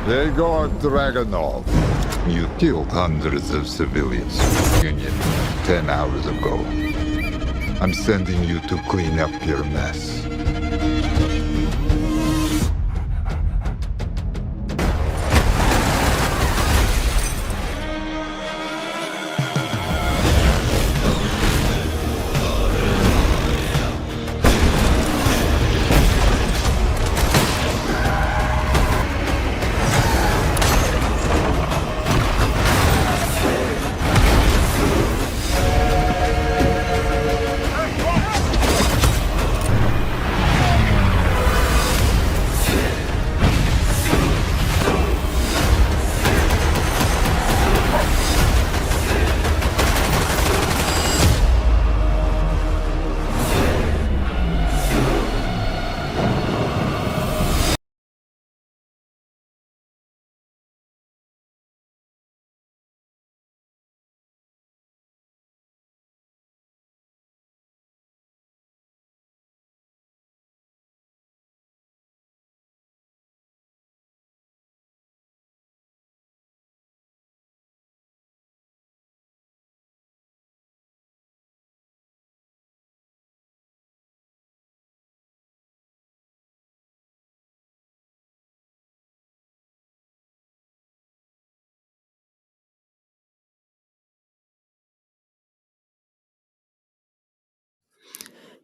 Yegor Dragonov, you killed hundreds of civilians. Union, 10 hours ago. I'm sending you to clean up your mess.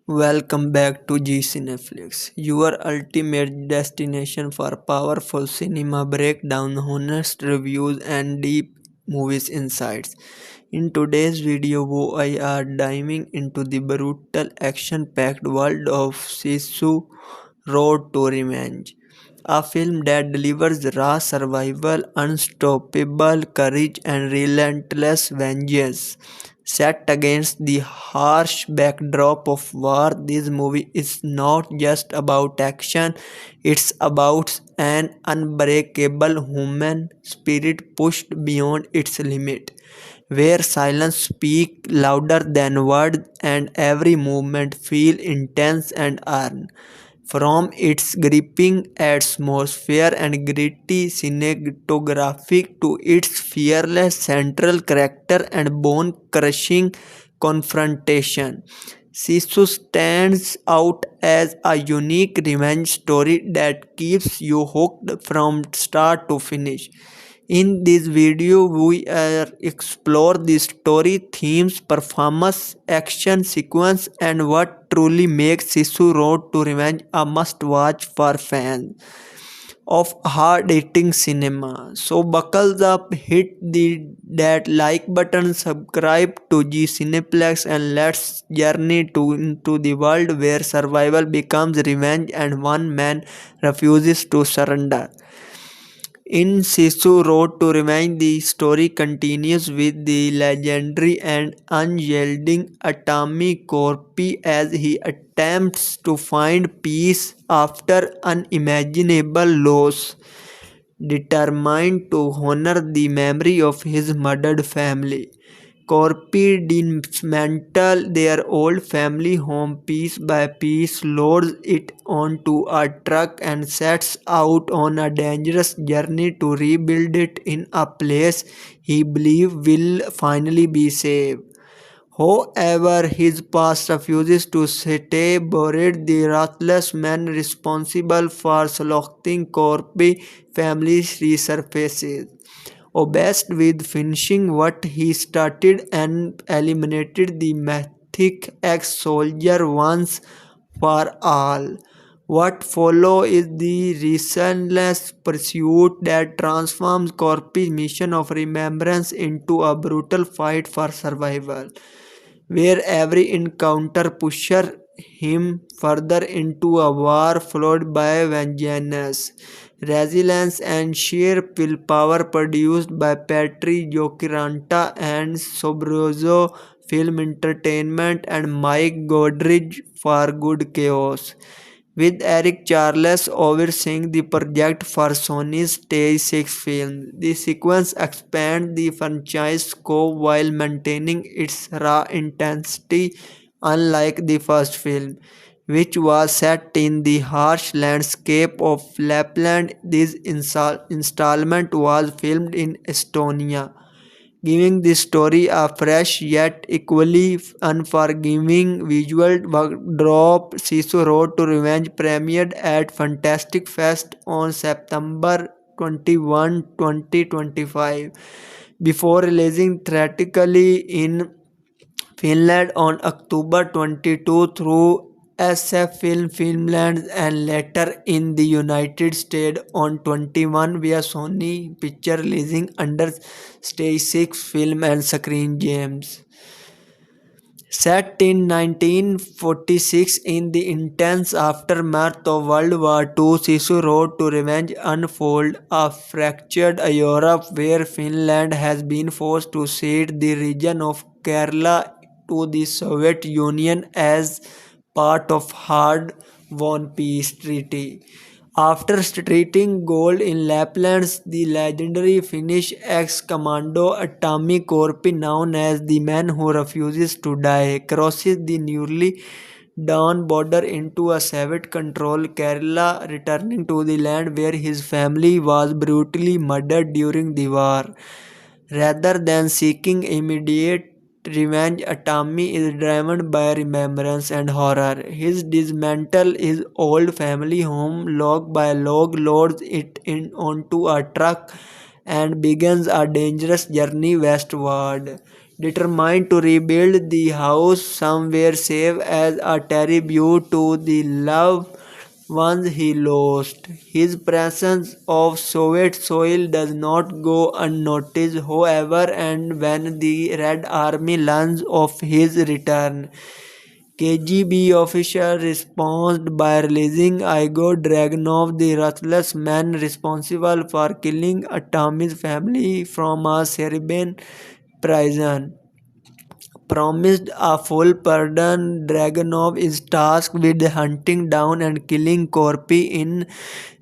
Welcome back to G Cineflix, your ultimate destination for powerful cinema breakdown, honest reviews, and deep movies insights. In today's video, we are diving into the brutal, action-packed world of Sisu Road to Revenge. A film that delivers raw survival, unstoppable courage, and relentless vengeance. Set against the harsh backdrop of war, this movie is not just about action, it's about an unbreakable human spirit pushed beyond its limit, where silence speaks louder than words and every movement feels intense and earned. From its gripping atmosphere and gritty cinematography to its fearless central character and bone-crushing confrontation, Sisu stands out as a unique revenge story that keeps you hooked from start to finish. In this video, we explore the story, themes, performance, action sequence, and what truly makes Sisu Road to Revenge a must-watch for fans of hard-hitting cinema. So buckle up, hit that like button, subscribe to G Cineplex, and let's journey into the world where survival becomes revenge and one man refuses to surrender. In Sisu Road to Revenge, the story continues with the legendary and unyielding Atami Korpi as he attempts to find peace after unimaginable loss, determined to honor the memory of his murdered family. Corpi dismantle their old family home piece by piece, loads it onto a truck, and sets out on a dangerous journey to rebuild it in a place he believes will finally be safe. However, his past refuses to stay buried. The ruthless man responsible for selecting Corby family resurfaces, obsessed with finishing what he started and eliminated the mythic ex-soldier once for all. What follow is the relentless pursuit that transforms Corpy's mission of remembrance into a brutal fight for survival, where every encounter pushes him further into a war followed by vengeance, resilience, and sheer willpower produced by Petri Jokiranta and Sobrozo Film Entertainment and Mike Godridge for Good Chaos, with Eric Charles overseeing the project for Sony's Stage 6 film. The sequence expands the franchise scope while maintaining its raw intensity, unlike the first film, which was set in the harsh landscape of Lapland. This installment was filmed in Estonia, giving the story a fresh yet equally unforgiving visual backdrop. Sisu Road to Revenge premiered at Fantastic Fest on September 21, 2025, before releasing theatrically in Finland on October 22 through SF Film Finland and later in the United States on 21 via Sony Picture releasing under Stage 6 Film and Screen Gems. Set in 1946 in the intense aftermath of World War II, Sisu Road to Revenge unfolds a fractured Europe where Finland has been forced to cede the region of Kerala to the Soviet Union as part of hard-won peace treaty. After striking gold in Lapland, the legendary Finnish ex-commando Atomic Corps, known as the Man Who Refuses to Die, crosses the newly drawn border into a Soviet-controlled Kerala, returning to the land where his family was brutally murdered during the war. Rather than seeking immediate revenge, Atami is driven by remembrance and horror. He dismantles his old family home log by log, loads it onto a truck, and begins a dangerous journey westward, determined to rebuild the house somewhere safe as a tribute to the loved ones he lost. His presence of Soviet soil does not go unnoticed, however, and when the Red Army learns of his return, KGB official responded by releasing Igor Dragunov, the ruthless man responsible for killing Atomi's family, from a Serbian prison. Promised a full pardon, Dragunov is tasked with hunting down and killing Korpi in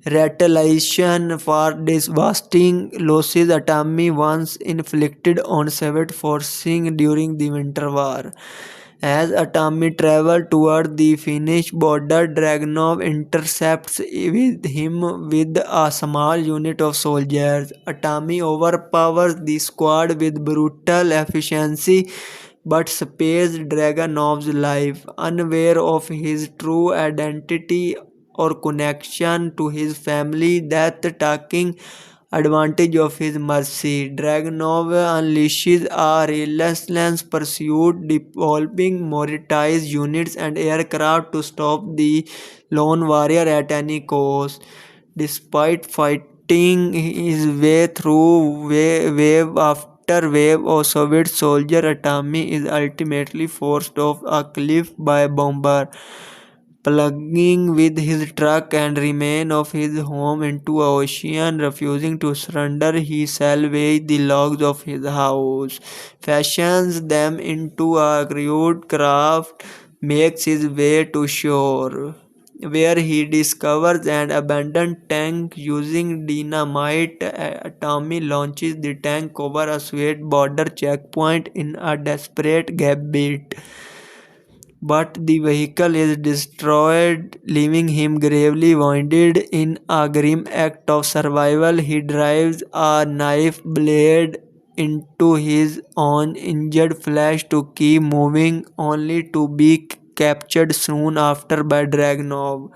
retaliation for devastating losses Atami once inflicted on Soviet forces during the Winter War. As Atami travels toward the Finnish border, Dragunov intercepts with him with a small unit of soldiers. Atami overpowers the squad with brutal efficiency but spares Dragunov's life, unaware of his true identity or connection to his family, that taking advantage of his mercy. Dragunov unleashes a relentless pursuit, deploying motorized units and aircraft to stop the lone warrior at any cost. Despite fighting his way through wave after wave of Soviet soldiers, Atami is ultimately forced off a cliff by a bomber, plunging with his truck and remains of his home into the ocean. Refusing to surrender, he salvages the logs of his house, fashions them into a crude craft, makes his way to shore, where he discovers an abandoned tank. Using dynamite, Tommy launches the tank over a Soviet border checkpoint in a desperate gambit. But the vehicle is destroyed, leaving him gravely wounded. In a grim act of survival, he drives a knife blade into his own injured flesh to keep moving, only to be captured soon after by Dragunov.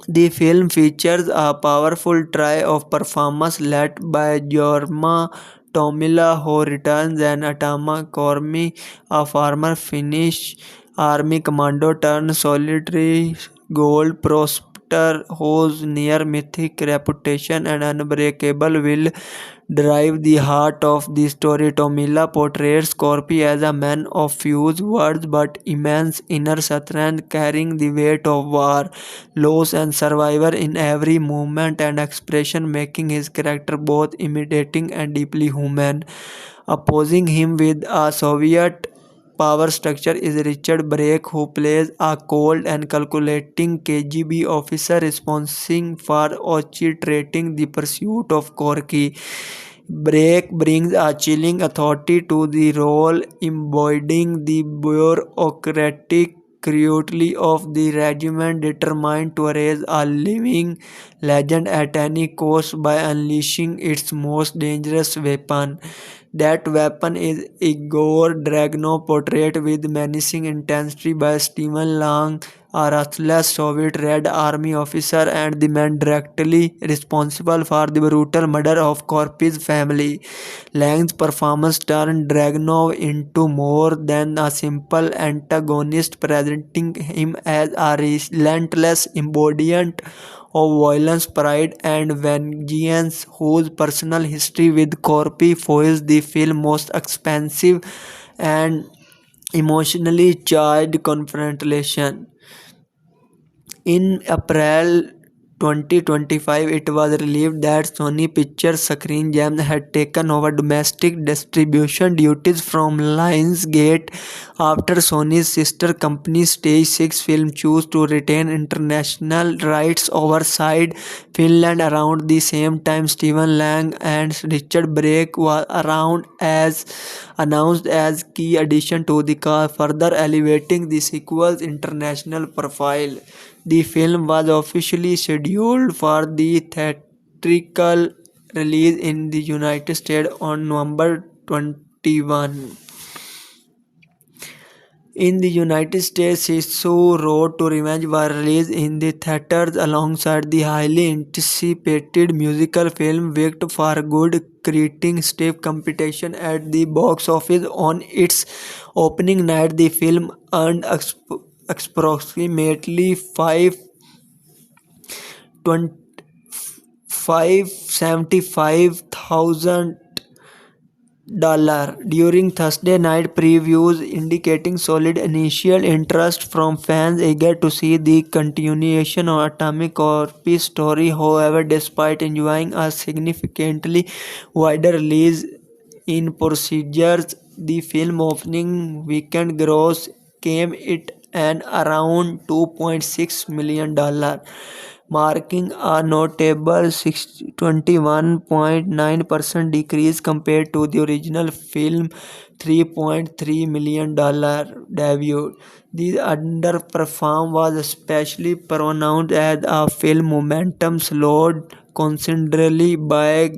The film features a powerful trio of performances led by Jorma Tomila, who returns, and Atama Kormi, a former Finnish army commando turned solitary gold prospector whose near mythic reputation and unbreakable will drive the heart of the story. Tomila portrays Korpi as a man of few words but immense inner strength, carrying the weight of war, loss, and survivor in every movement and expression, making his character both intimidating and deeply human. Opposing him with a Soviet power structure is Richard Brake, who plays a cold and calculating KGB officer responsible for orchestrating the pursuit of Korki. Brake brings a chilling authority to the role, embodying the bureaucratic cruelty of the regiment determined to erase a living legend at any cost by unleashing its most dangerous weapon. That weapon is Igor Dragunov, portrayed with menacing intensity by Stephen Lang, a ruthless Soviet Red Army officer and the man directly responsible for the brutal murder of Korpi's family. Lang's performance turned Dragunov into more than a simple antagonist, presenting him as a relentless embodiment of violence, pride, and vengeance, whose personal history with Corpi foils the film's most expensive and emotionally charged confrontation. In April 2025, it was revealed that Sony Pictures Screen Gems had taken over domestic distribution duties from Lionsgate after Sony's sister company Stage 6 Film chose to retain international rights outside Finland. Around the same time, Stephen Lang and Richard Brake were announced as key additions to the cast, further elevating the sequel's international profile. The film was officially scheduled for the theatrical release in the United States on November 21. In the United States, Sisu Road to Revenge was released in the theaters alongside the highly anticipated musical film Wicked for Good, creating stiff competition at the box office. On its opening night, the film earned approximately $575,000 during Thursday night previews, indicating solid initial interest from fans eager to see the continuation of Atomic Corp's story. However, despite enjoying a significantly wider release in procedures, the film opening weekend gross came it and around $2.6 million, marking a notable 21.9% decrease compared to the original film's $3.3 million debut. The underperformance was especially pronounced as a film momentum slowed considerably by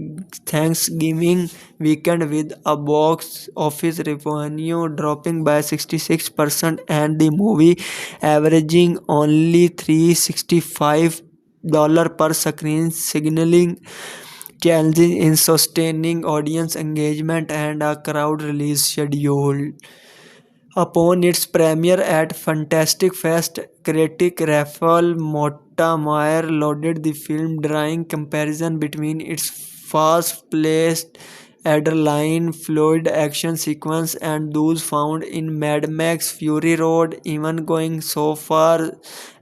Thanksgiving weekend, with a box office revenue dropping by 66% and the movie averaging only $365 per screen, signaling challenges in sustaining audience engagement and a crowd release schedule. Upon its premiere at Fantastic Fest, critic Raphael Motta-Mayer lauded the film, drawing comparison between its fast-paced adrenaline fluid action sequence and those found in Mad Max Fury Road, even going so far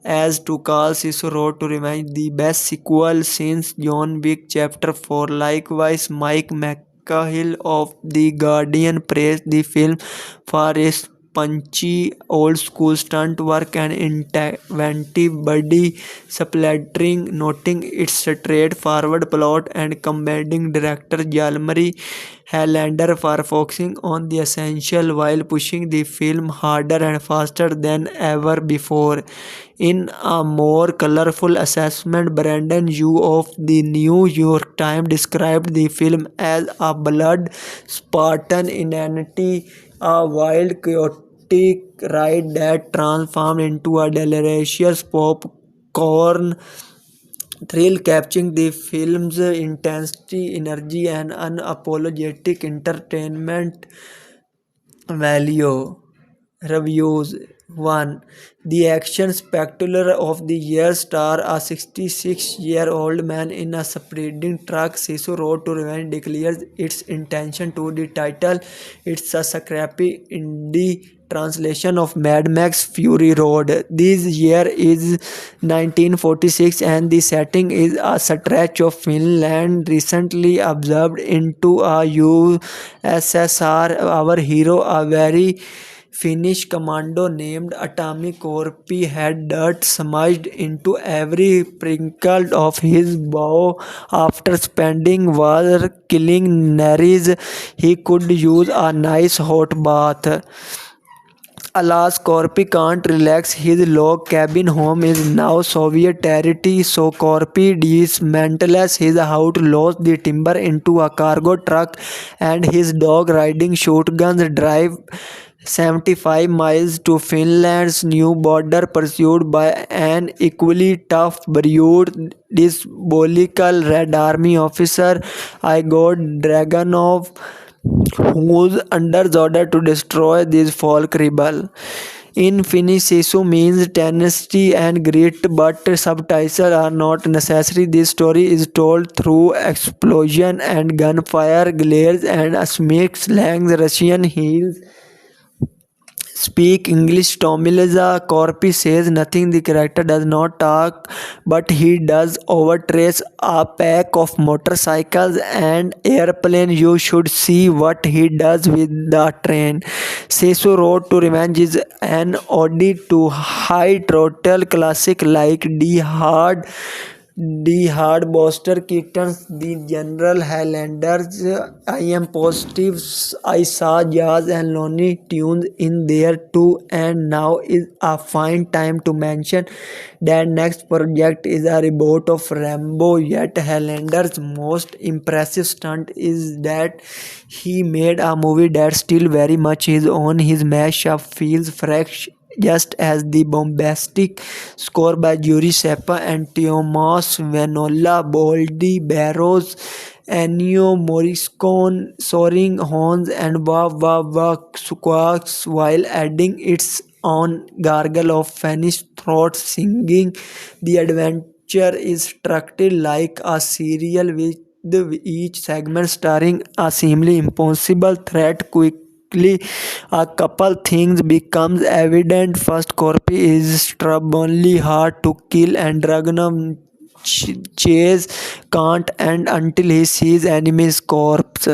as to call Sisu Road to Revenge the best sequel since John Wick Chapter 4. Likewise, Mike McCahill of The Guardian praised the film for its punchy old-school stunt work and inventive body splattering, noting its straightforward plot and commending director Jalmari Highlander for focusing on the essential while pushing the film harder and faster than ever before. In a more colorful assessment, Brandon Yu of the New York Times described the film as a blood-spartan inanity, a wild, chaotic ride that transformed into a delicious popcorn thrill, capturing the film's intensity, energy, and unapologetic entertainment value. Reviews. 1. The action spectacular of the year star a 66-year-old man in a speeding truck. Sisu Road to Revenge declares its intention to the title. It's a scrappy indie translation of Mad Max Fury Road. This year is 1946 and the setting is a stretch of Finland recently absorbed into a USSR. Our hero, a very Finnish commando named Atomic Corpi, had dirt smudged into every wrinkle of his bow. After spending war killing Nazis, he could use a nice hot bath. Alas, Corpi can't relax. His log cabin home is now Soviet territory, so Corpi dismantles his house, loads the timber into a cargo truck, and his dog riding shotguns drive 75 miles to Finland's new border, pursued by an equally tough, brute, diabolical Red Army officer, Igor Dragunov, who's under order to destroy this folk rebel. In Finnish, Sisu means tenacity and grit, but subtitles are not necessary. This story is told through explosion and gunfire, glares, and a mixed slang. Russian heels speak English. Tomilaza Corpi says nothing. The character does not talk, but he does overtrace a pack of motorcycles and airplane. You should see what he does with the train. Sesu Road to Revenge is an ode to high throttle classic like Die Hard, Buster Keaton's The General, Highlanders. I am positive I saw Jazz and Looney Tunes in there too, and now is a fine time to mention that next project is a reboot of Rambo. Yet Highlanders' most impressive stunt is that he made a movie that's still very much his own. His mashup feels fresh, just as the bombastic score by Yuri Sepa and Tomas Venola, Boldy Barrows, Ennio Morricone, soaring horns and wah wah wah squawks while adding its own gargle of Finnish throat singing. The adventure is structured like a serial with each segment starring a seemingly impossible threat. Quickly, a couple things becomes evident. First, Corpi is stubbornly hard to kill, and Dragunov chase can't end until he sees enemy's corpse.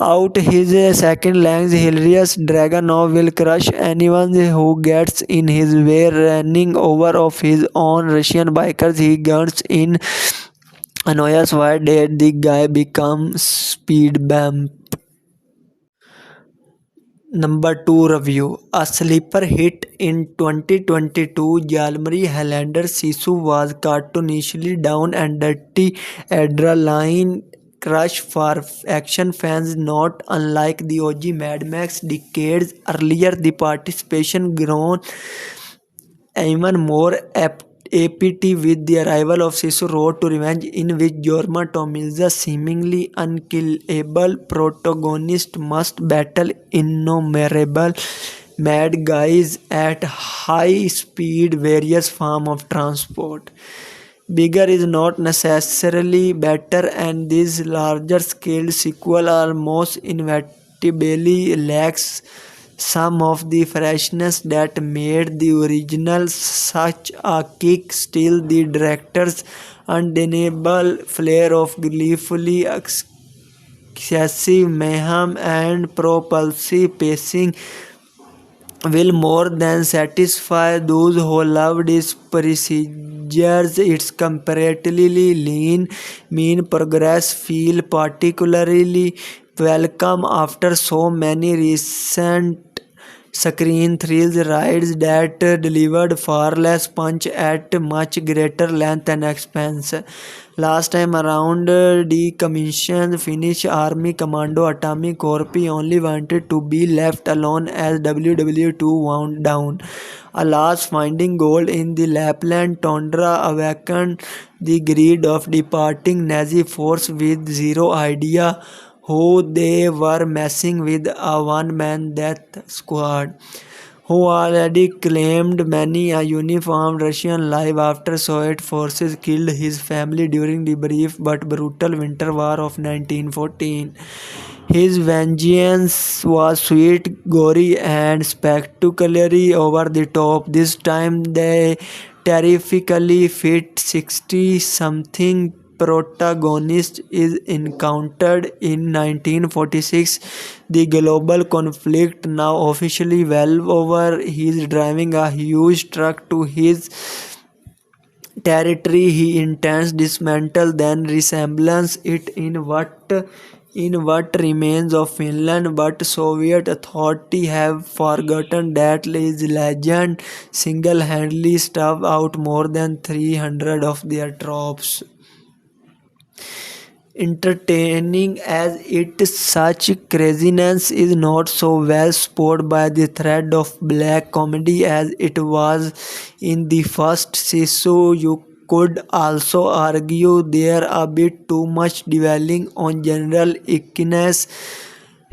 Out his second length, hilarious Dragunov will crush anyone who gets in his way, running over of his own Russian bikers. He guns in annoys why did the guy become speed bump. Number 2 review. A sleeper hit in 2022, Jalmari Highlander Sisu was cartoonishly down and dirty adrenaline crush for action fans, not unlike the OG Mad Max decades earlier. The participation grown even more apt with the arrival of Sisu Road to Revenge, in which Jorma Tomilza's seemingly unkillable protagonist must battle innumerable mad guys at high speed, various forms of transport. Bigger is not necessarily better, and this larger scale sequel almost inevitably lacks some of the freshness that made the original such a kick. Still, the director's undeniable flair of gleefully excessive mayhem and propulsive pacing will more than satisfy those who loved its procedures. Its comparatively lean, mean progress feel particularly welcome after so many recent screen thrills rides that delivered far less punch at much greater length and expense. Last time around, decommissioned Finnish Army Commando Atomic Corpi only wanted to be left alone as WW2 wound down. Alas, finding gold in the Lapland tundra awakened the greed of departing Nazi force with zero idea who they were messing with. A one-man death squad who already claimed many a uniformed Russian life after Soviet forces killed his family during the brief but brutal Winter War of 1914. His vengeance was sweet, gory, and spectacularly over the top. This time, the terrifically fit 60-something protagonist is encountered in 1946. The global conflict now officially well over. He is driving a huge truck to his territory. He intends dismantle then resembles it in what in what remains of Finland, but Soviet authorities have forgotten that his legend single-handedly starved out more than 300 of their troops. Entertaining as it is, such craziness is not so well supported by the thread of black comedy as it was in the first season. You could also argue there a bit too much dwelling on general ickiness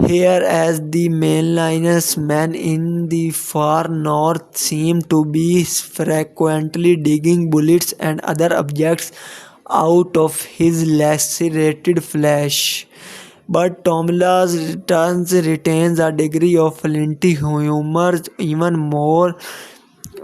here, as the mainliners men in the far north seem to be frequently digging bullets and other objects out of his lacerated flesh. But Tomila's returns retains a degree of flinty humor, even more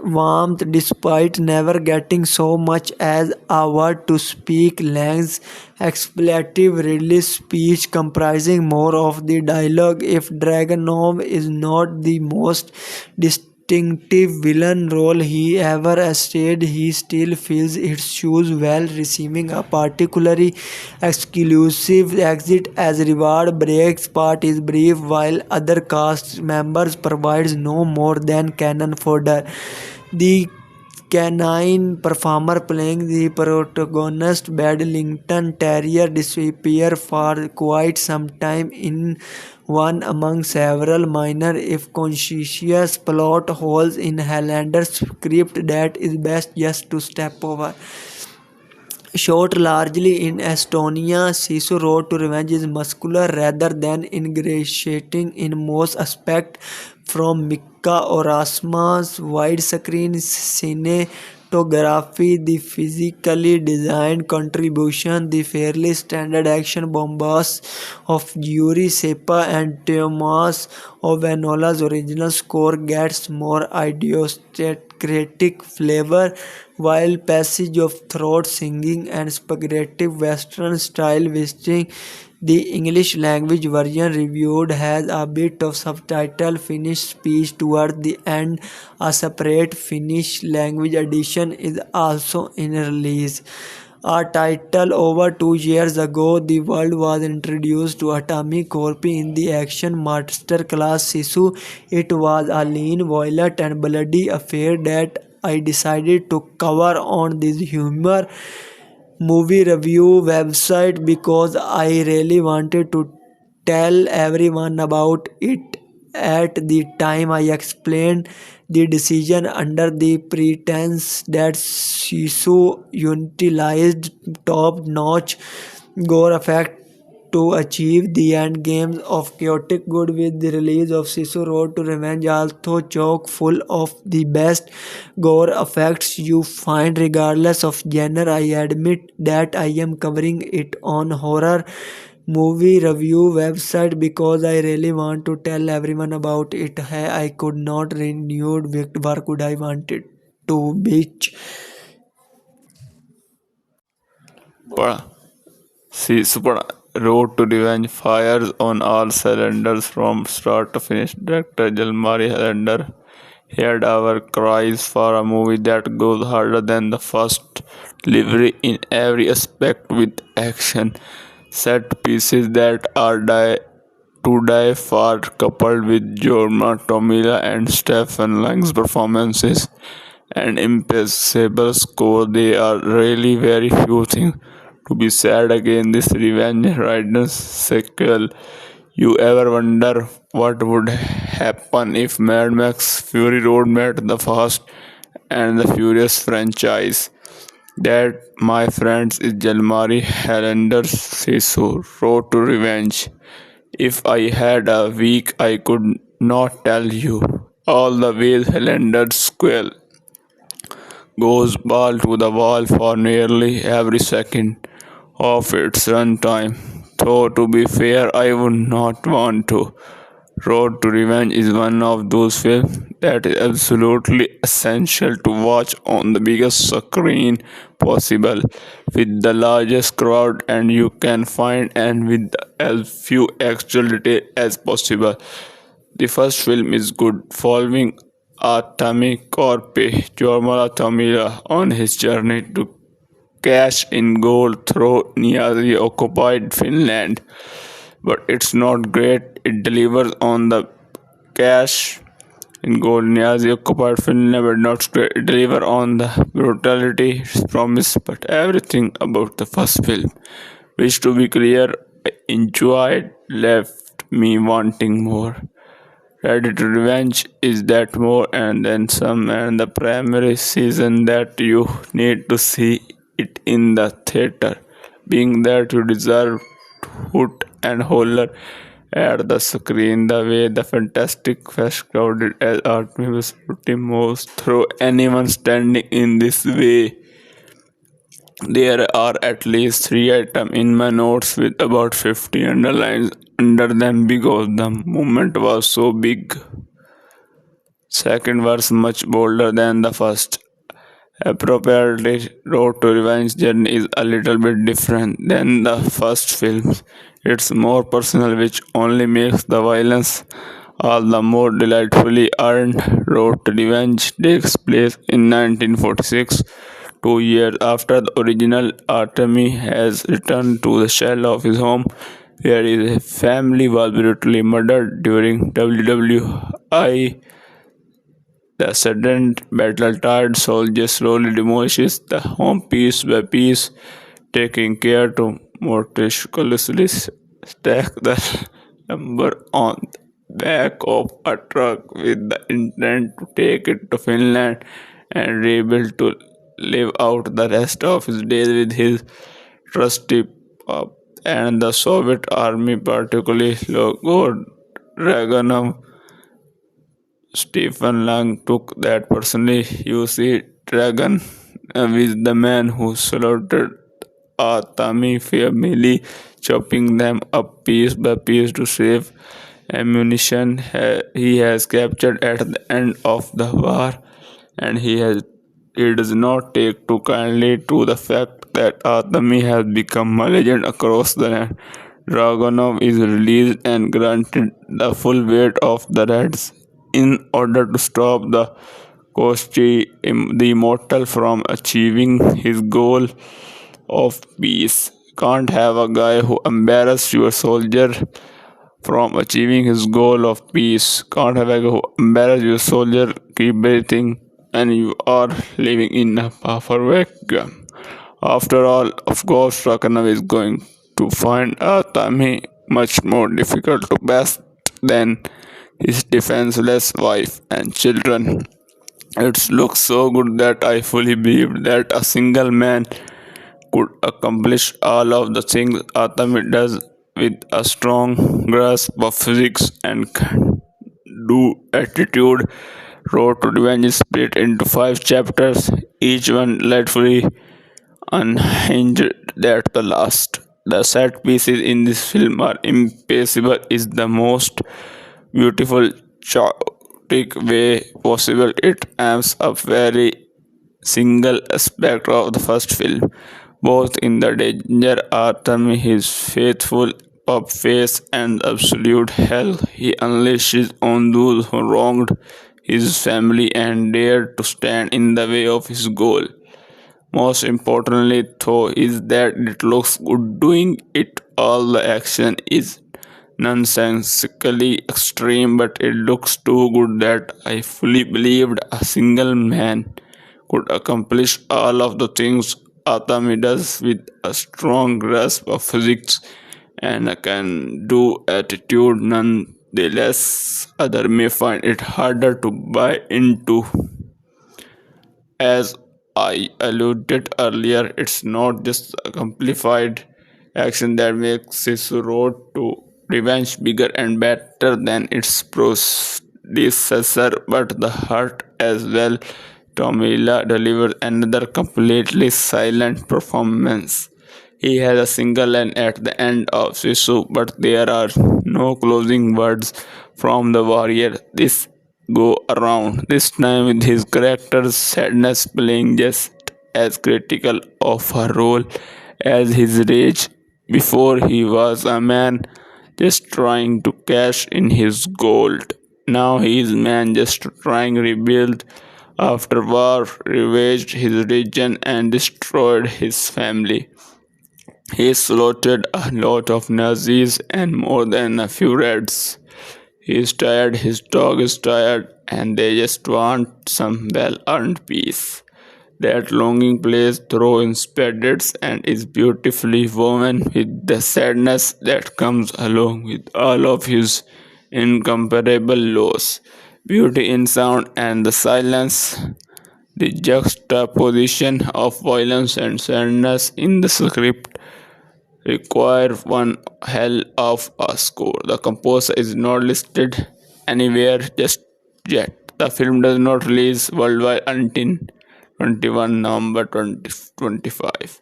warmth, despite never getting so much as a word to speak. Lang's expletive release speech comprising more of the dialogue. If Dragunov is not the most distinctive villain role he ever stayed, he still fills its shoes well, receiving a particularly exclusive exit as reward. Break's part is brief, while other cast members provides no more than cannon fodder. The canine performer playing the protagonist, Bedlington Terrier, disappears for quite some time in one among several minor, if conscientious, plot holes in Highlander's script that is best just to step over. Shot largely in Estonia, Sisu Road to Revenge is muscular rather than ingratiating in most aspects. From Mika Orasma's widescreen cinematography, the physically designed contribution, the fairly standard action bombast of Yuri Sepa and Tomas Ovenola's original score gets more idiosyncratic flavor, while passage of throat singing and spaghetti western style visiting the English language version reviewed has a bit of subtitle Finnish speech toward the end. A separate Finnish language edition is also in release. A title over 2 years ago, the world was introduced to Atomic Corpi in the action masterclass Sisu. It was a lean, violent and bloody affair that I decided to cover on this humor movie review website because I really wanted to tell everyone about it. At the time, I explained the decision under the pretense that Sisu utilized top-notch gore effect to achieve the end games of chaotic good. With the release of Sisu Road to Revenge, although chock full of the best gore effects you find regardless of genre, I admit that I am covering it on horror movie review website because I really want to tell everyone about it. I could not renewed where could I wanted to bitch. But see, Super Road to Revenge fires on all cylinders from start to finish. Director Jalmari Helander heard our cries for a movie that goes harder than the first, delivery in every aspect with action, set pieces that are to die for, coupled with Jorma Tomila and Stefan Lang's performances and impeccable score. There are really very few things to be said against this Revenge Riders sequel. You ever wonder what would happen if Mad Max Fury Road met the Fast and the Furious franchise? That, my friends, is Jalmari Highlander's Sisu Road to Revenge. If I had a week, I could not tell you all the ways Highlander's squall goes ball to the wall for nearly every second of its runtime. Though to be fair, I would not want to. Road to Revenge is one of those films that is absolutely essential to watch on the biggest screen possible, with the largest crowd and you can find, and with as few actual details as possible. The first film is good, following Atomic Corpi Jorma Tomila on his journey to cash in gold through Nazi occupied Finland. but it's not great. It delivers on the cash in Golden Years. The occupied film never not great. It deliver on the brutality it's promised, but everything about the first film, which to be clear, I enjoyed, left me wanting more. Ready to Revenge is that more and then some, and the primary season that you need to see it in the theater, being that you deserve hoot and holler at the screen the way the fantastic fest crowded as Artemis moves through anyone standing in this way. There are at least 3 items in my notes with about 50 underlines under them because the moment was so big. Second verse much bolder than the first. Appropriately, Road to Revenge journey is a little bit different than the first film. It's more personal, which only makes the violence all the more delightfully earned. Road to Revenge takes place in 1946, 2 years after the original. Artemy has returned to the shell of his home, where his family was brutally murdered during WWI. The sudden battle-tired soldier slowly demolishes the home piece by piece, taking care to meticulously stack the lumber on the back of a truck with the intent to take it to Finland and rebuild to live out the rest of his days with his trusty pup. And the Soviet army, particularly Logod Dragunov, Stephen Lang took that personally. You see, Dragon is the man who slaughtered Atami family, chopping them up piece by piece to save ammunition he has captured at the end of the war, and he does not take too kindly to the fact that Atami has become a legend across the land. Dragonov is released and granted the full weight of the Reds in order to stop the Koschei, the immortal, from achieving his goal of peace. Can't have a guy who embarrasses your soldier from achieving his goal of peace. Can't have a guy who embarrasses your soldier, keep breathing, and you are living in a power vacuum. After all, of course, Rakanov is going to find Atami much more difficult to best than his defenseless wife and children. It looks so good that I fully believed that a single man could accomplish all of the things Atami does with a strong grasp of physics and can-do attitude. Road to Revenge is split into 5 chapters, each one delightfully unhinged at the last. The set pieces in this film are impeccable. Is the most beautiful, chaotic way possible. It amps up very single aspect of the first film, both in the danger Artemy, his faithful pup face, and the absolute hell he unleashes on those who wronged his family and dared to stand in the way of his goal. Most importantly, though, is that it looks good doing it. All the action is nonsensically extreme, but it looks too good that I fully believed a single man could accomplish all of the things Atami does with a strong grasp of physics and a can-do attitude. Nonetheless, others may find it harder to buy into. As I alluded earlier, it's not just amplified action that makes his road to revenge bigger and better than its predecessor, but the heart as well. Tomila delivers another completely silent performance. He has a single line at the end of Sisu, but there are no closing words from the warrior this go around. This time with his character's sadness playing just as critical of a role as his rage. Before he was a man just trying to cash in his gold. Now he is man just trying to rebuild after war ravaged his region and destroyed his family. He slaughtered a lot of Nazis and more than a few Reds. He's tired, his dog is tired, and they just want some well earned peace. That longing plays through in spades and is beautifully woven with the sadness that comes along with all of his incomparable loss. Beauty in sound and the silence, the juxtaposition of violence and sadness in the script require one hell of a score. The composer is not listed anywhere just yet. The film does not release worldwide until 21 November 2025.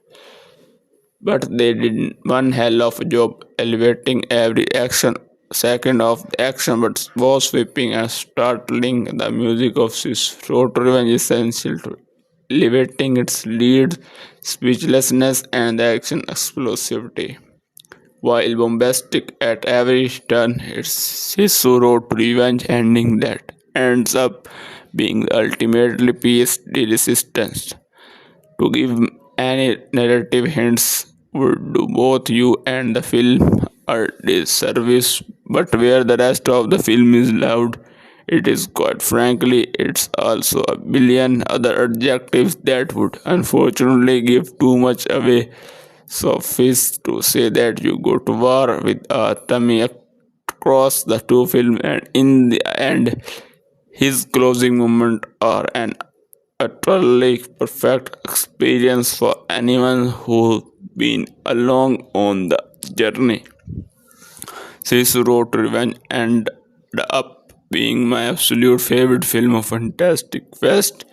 But they did one hell of a job elevating every action second of the action, but was sweeping and startling. The music of this road revenge is essential to elevating its lead, speechlessness, and the action explosivity. While bombastic at every turn, it's his road to revenge ending that ends up being the ultimately piece de resistance. To give any narrative hints would do both you and the film a disservice, but where the rest of the film is loud, it is quite frankly, it's also a billion other adjectives that would unfortunately give too much away. Suffice to say that you go to war with a tummy across the two films, and in the end, his closing moment are an utterly perfect experience for anyone who's been along on the journey. Sisu Road to Revenge ended up being my absolute favorite film of Fantastic Fest,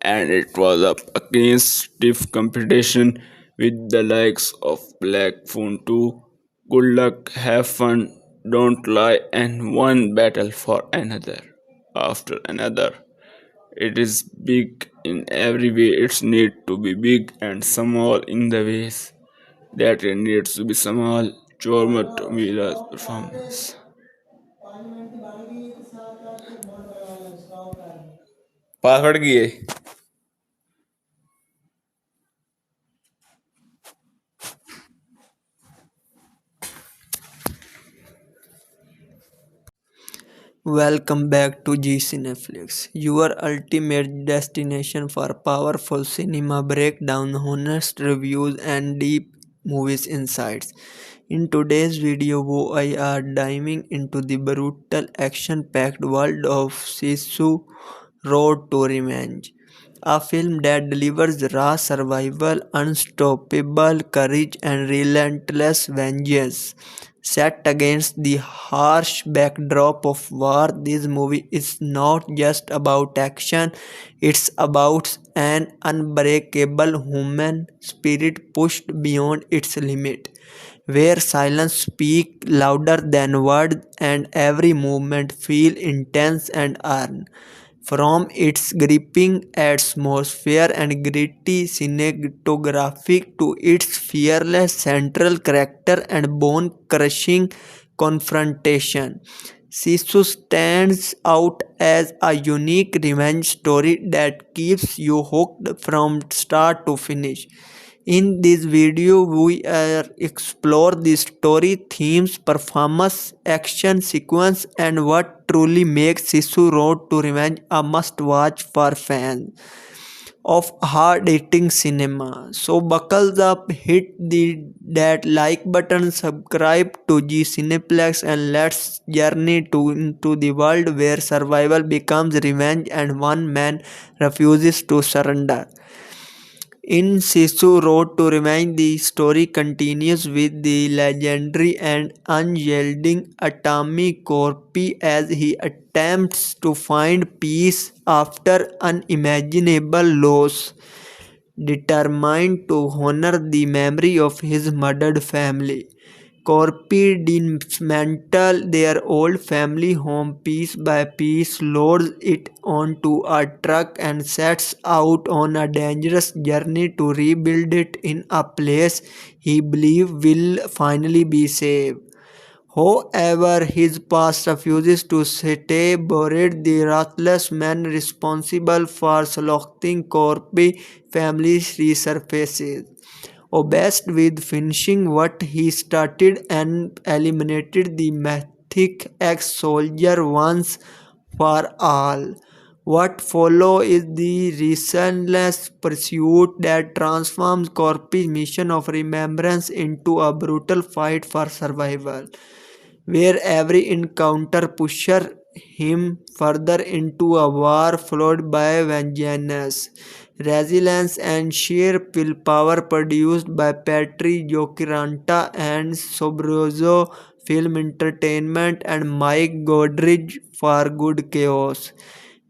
and it was up against stiff competition with the likes of Black Phone 2, Good Luck, Have Fun, Don't Lie, and one battle for another after another. It is big in every way it's need to be big, and small in the ways that it needs to be small. Jorma Tomila's performance. Password की है Welcome back to G Cineflix, your ultimate destination for powerful cinema breakdown, honest reviews, and deep movies insights. In today's video, we are diving into the brutal, action-packed world of Sisu Road to Revenge, a film that delivers raw survival, unstoppable courage, and relentless vengeance. Set against the harsh backdrop of war, this movie is not just about action, it's about an unbreakable human spirit pushed beyond its limit, where silence speaks louder than words and every movement feels intense and earned. From its gripping atmosphere and gritty cinematography to its fearless central character and bone-crushing confrontation, Sisu stands out as a unique revenge story that keeps you hooked from start to finish. In this video, we explore the story, themes, performance, action sequence, and what truly makes Sisu Road to Revenge a must-watch for fans of hard-hitting cinema. So buckle up, hit that like button, subscribe to G Cineplex, and let's journey into the world where survival becomes revenge and one man refuses to surrender. In Sisu Road to Revenge, the story continues with the legendary and unyielding Atami Korpi as he attempts to find peace after unimaginable loss, determined to honor the memory of his murdered family. Corpi dismantle their old family home piece by piece, loads it onto a truck, and sets out on a dangerous journey to rebuild it in a place he believes will finally be safe. However, his past refuses to stay buried. The ruthless man responsible for slaughtering Corpi families resurfaces. obsessed with finishing what he started and eliminated the mythic ex-soldier once for all. What follows is the relentless pursuit that transforms Corp's mission of remembrance into a brutal fight for survival, where every encounter pushes him further into a war followed by vengeance, resilience, and sheer willpower produced by Petri Jokiranta and Sobrozo Film Entertainment and Mike Godrich for Good Chaos,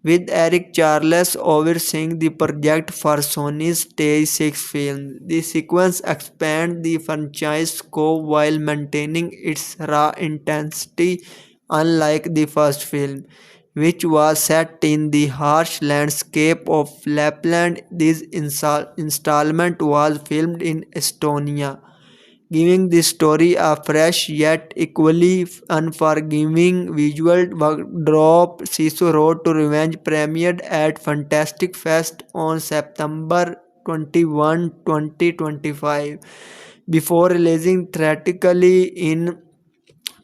with Eric Charles overseeing the project for Sony's Stage 6 film. The sequence expands the franchise scope while maintaining its raw intensity, unlike the first film, which was set in the harsh landscape of Lapland. This installment was filmed in Estonia, giving the story a fresh yet equally unforgiving visual backdrop. Sisu Road to Revenge premiered at Fantastic Fest on September 21, 2025, before releasing theatrically in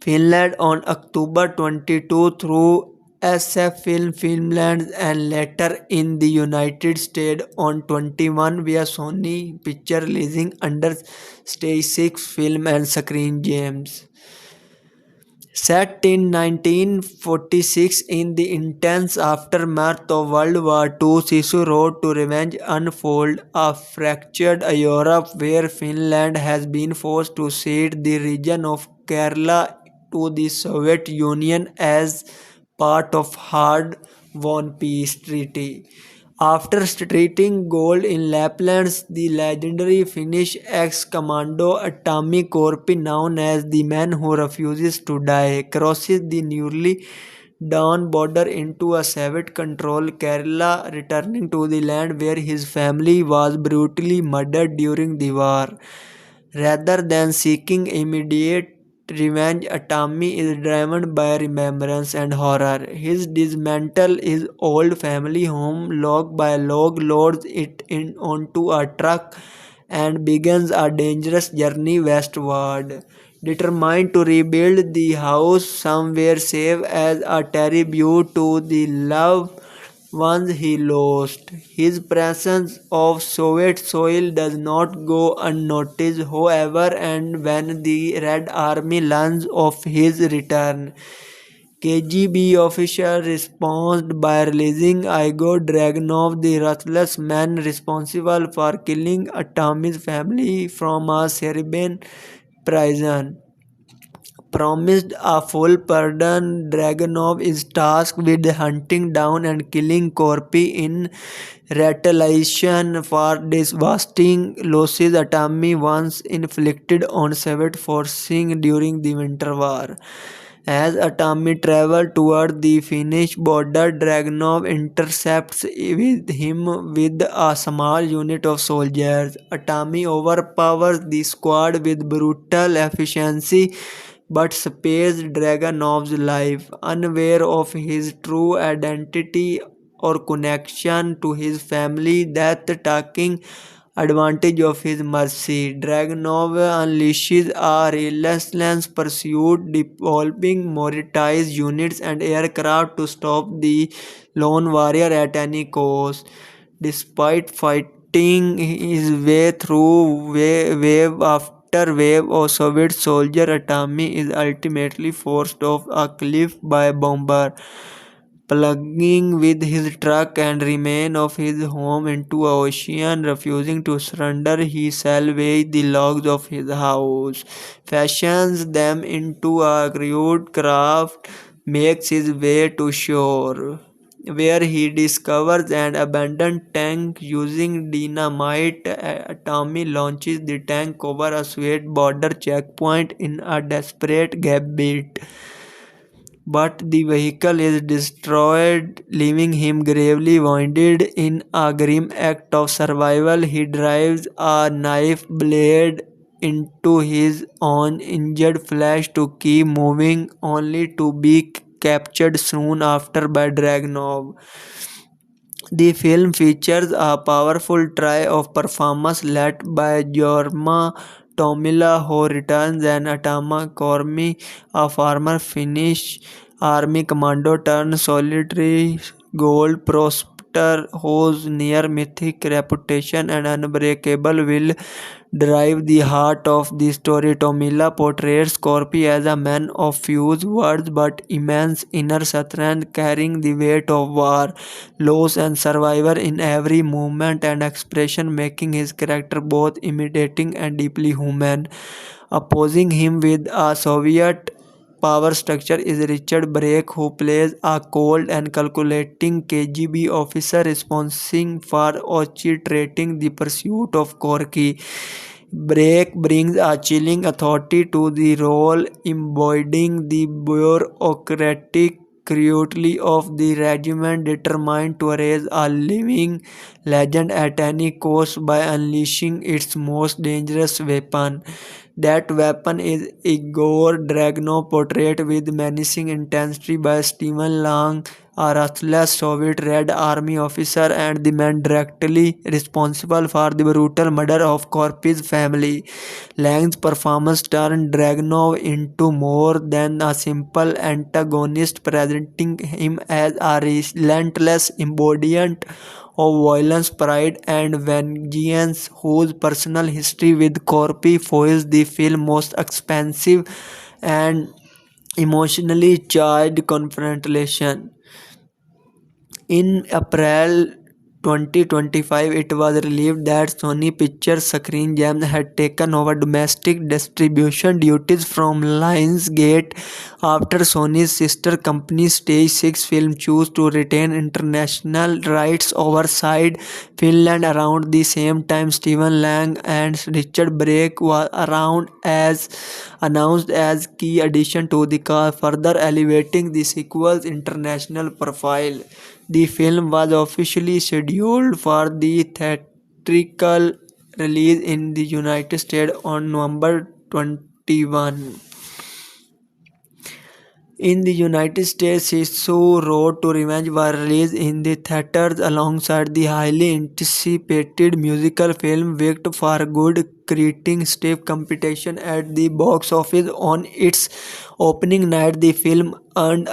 Finland on October 22 through SF Film Finland and later in the United States on 21 via Sony Picture releasing under Stage 6 Film and Screen Gems. Set in 1946 in the intense aftermath of World War II, Sisu Road to Revenge unfolds a fractured Europe where Finland has been forced to cede the region of Kerala to the Soviet Union as part of hard-won peace treaty. After striking gold in Lapland, the legendary Finnish ex-commando Tommy Korpi, known as the man who refuses to die, crosses the newly dawn border into a Soviet-controlled Kerala, returning to the land where his family was brutally murdered during the war. Rather than seeking immediate revenge, Tommy is driven by remembrance and horror. He dismantles his old family home log by log, loads it onto a truck, and begins a dangerous journey westward, determined to rebuild the house somewhere safe as a tribute to the loved ones he lost. His presence of Soviet soil does not go unnoticed, however, and when the Red Army learns of his return, KGB officials responded by releasing Igor Dragunov, the ruthless man responsible for killing Tommy's family, from a Serbian prison. Promised a full pardon, Dragunov is tasked with hunting down and killing Korpi in retaliation for devastating losses Tommy once inflicted on Soviet forces during the Winter War. As Tommy travels toward the Finnish border, Dragunov intercepts with him with a small unit of soldiers. Tommy overpowers the squad with brutal efficiency but spares Dragunov's life, unaware of his true identity or connection to his family. That taking advantage of his mercy, Dragunov unleashes a relentless pursuit, deploying motorized units and aircraft to stop the lone warrior at any cost. Despite fighting his way through wave after wave of Soviet soldiers, Tommy is ultimately forced off a cliff by a bomber, plunging with his truck and remains of his home into an ocean. Refusing to surrender, he salvages the logs of his house, fashions them into a crude craft, makes his way to shore, where he discovers an abandoned tank. Using dynamite, Tommy launches the tank over a Soviet border checkpoint in a desperate gambit. But the vehicle is destroyed, leaving him gravely wounded. In a grim act of survival, he drives a knife blade into his own injured flesh to keep moving, only to be captured soon after by Dragunov, The film features a powerful trio of performers led by Jorma Tomila, who returns, and Atama Kormi, a former Finnish army commando turned solitary gold prospector whose near mythic reputation and unbreakable will drive the heart of the story. Tomila portrays Corpi as a man of few words but immense inner strength, carrying the weight of war, loss, and survivor in every movement and expression, making his character both intimidating and deeply human. Opposing him with a Soviet power structure is Richard Brake, who plays a cold and calculating KGB officer responsible for orchestrating the pursuit of Gorky. Brake brings a chilling authority to the role, embodying the bureaucratic cruelty of the regiment determined to erase a living legend at any cost by unleashing its most dangerous weapon. That weapon is Igor Dragunov, portrayed with menacing intensity by Stephen Lang, a ruthless Soviet Red Army officer and the man directly responsible for the brutal murder of Korpi's family. Lang's performance turned Dragunov into more than a simple antagonist, presenting him as a relentless embodiment of violence, pride, and vengeance, whose personal history with Corpi foils the film's most expensive and emotionally charged confrontation. In April 2025, it was revealed that Sony Pictures Screen Gems had taken over domestic distribution duties from Lionsgate after Sony's sister company Stage 6 Film chose to retain international rights outside Finland. Around the same time, Stephen Lang and Richard Brake were announced as key additions to the cast, further elevating the sequel's international profile. The film was officially scheduled for the theatrical release in the United States on November 21. In the United States, Sisu Road to Revenge was released in the theaters alongside the highly anticipated musical film Wicked for Good, creating stiff competition at the box office. On its opening night, the film earned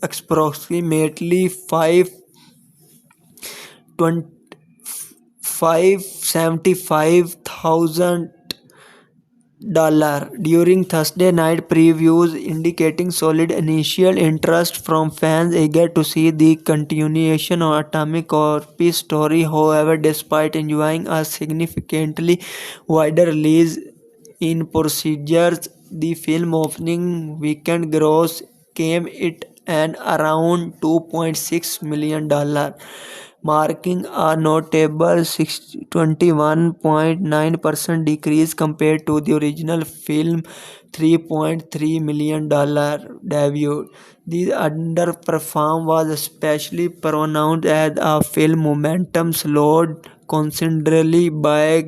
approximately $575,000 during Thursday night previews, indicating solid initial interest from fans eager to see the continuation of Atomic Corp's story. However, despite enjoying a significantly wider release in procedures, the film opening weekend gross came it and around $2.6 million, marking a notable 21.9% decrease compared to the original film $3.3 million debut. The underperformance was especially pronounced as a film momentum slowed considerably by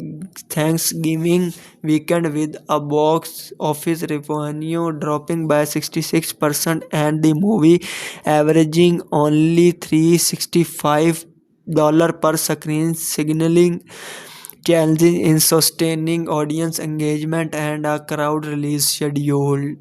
Thanksgiving weekend, with a box office revenue dropping by 66% and the movie averaging only $365 per screen, signaling challenges in sustaining audience engagement and a crowd release schedule.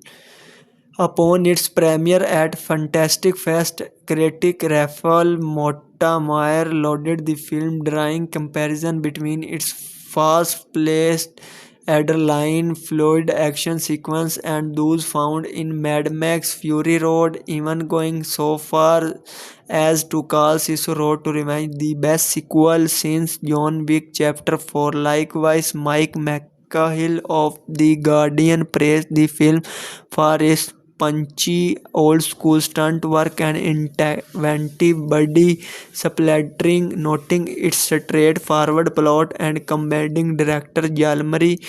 Upon its premiere at Fantastic Fest, critic Raphael Motta-Mayer lauded the film, drawing comparison between its fast-paced adrenaline fluid action sequence and those found in Mad Max Fury Road, even going so far as to call Sisu Road to Revenge the best sequel since John Wick Chapter 4. Likewise, Mike McCahill of The Guardian praised the film for its punchy old-school stunt work and inventive body splattering, noting its straightforward plot and commending director Jalmari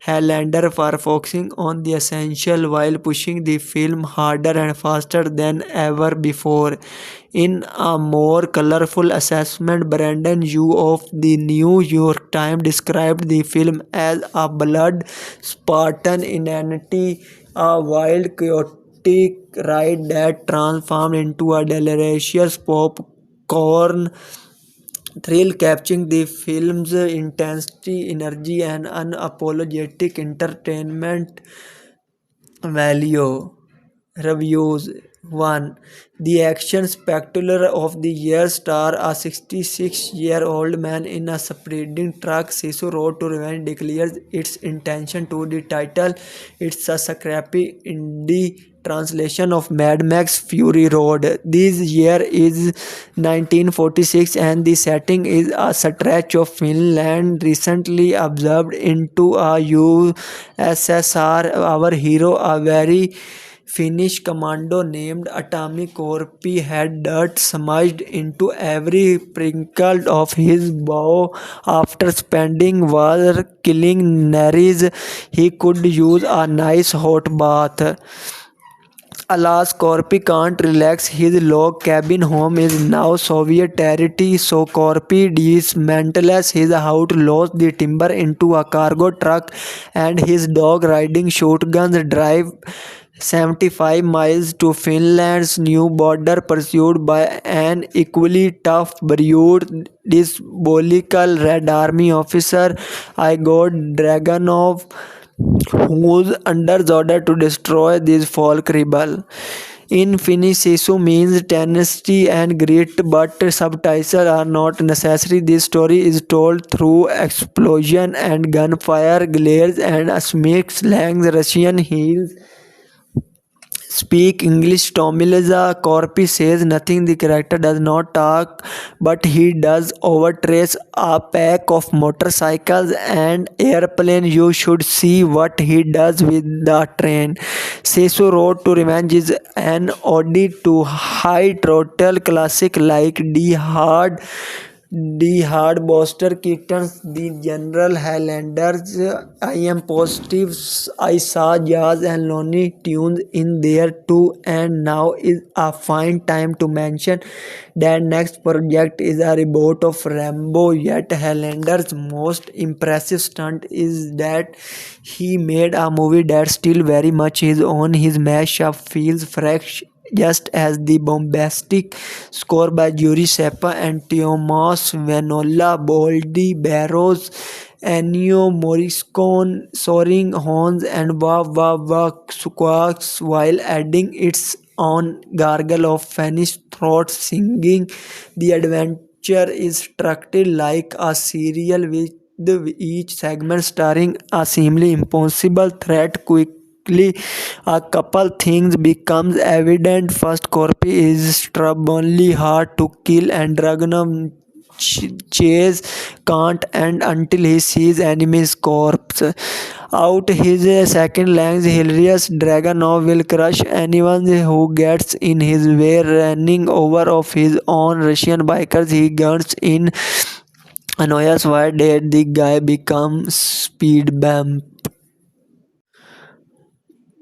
Highlander for focusing on the essential while pushing the film harder and faster than ever before. In a more colorful assessment, Brandon Yu of the New York Times described the film as a blood-spartan inanity, a wild, chaotic ride that transformed into a delicious popcorn thrill, capturing the film's intensity, energy, and unapologetic entertainment value. Reviews 1. The action spectacular of the year star a 66-year-old man in a speeding truck. Sisu Road to Revenge declares its intention to the title. It's a scrappy indie translation of Mad Max Fury Road. This year is 1946 and the setting is a stretch of Finland recently observed into a USSR. Our hero, a very Finnish commando named Atomic Korpi, had dirt smudged into every wrinkle of his bow. After spending war killing Naris, he could use a nice hot bath. Alas, Korpi can't relax. His log cabin home is now Soviet territory, so Korpi dismantles his house, loads the timber into a cargo truck, and his dog riding shotguns drive 75 miles to Finland's new border, pursued by an equally tough, brute, diabolical Red Army officer, Igor Dragunov, who's under order to destroy this folk rebel. In Finnish, Sisu means tenacity and grit, but subtitles are not necessary. This story is told through explosion and gunfire, glares, and smack slangs. Russian heels speak English. Tomiliza Korpi says nothing. The character does not talk, but he does overtrace a pack of motorcycles and airplane. You should see what he does with the train. Sisu Road to Revenge is an ode to high throttle classic like Die Hard, Buster Keaton's The General, Highlanders. I Am Positive. I saw Jazz and Looney Tunes in there too, and now is a fine time to mention that next project is a reboot of Rambo. Yet Highlanders' most impressive stunt is that he made a movie that's still very much his own. His mashup feels fresh, just as the bombastic score by Yuri Sepa and Thomas Venola, Boldy Barrows, Ennio Morricone, soaring horns and wah wah wah squawks while adding its own gargle of Finnish throat singing. The adventure is structured like a serial with each segment starring a seemingly impossible threat. Quickly, a couple things becomes evident. First, Korpi is stubbornly hard to kill, and Dragunov chase can't end until he sees enemy's corpse. Out his second lens, hilarious Dragunov will crush anyone who gets in his way, running over of his own Russian bikers. He guns in annoys why did the guy become speed bump.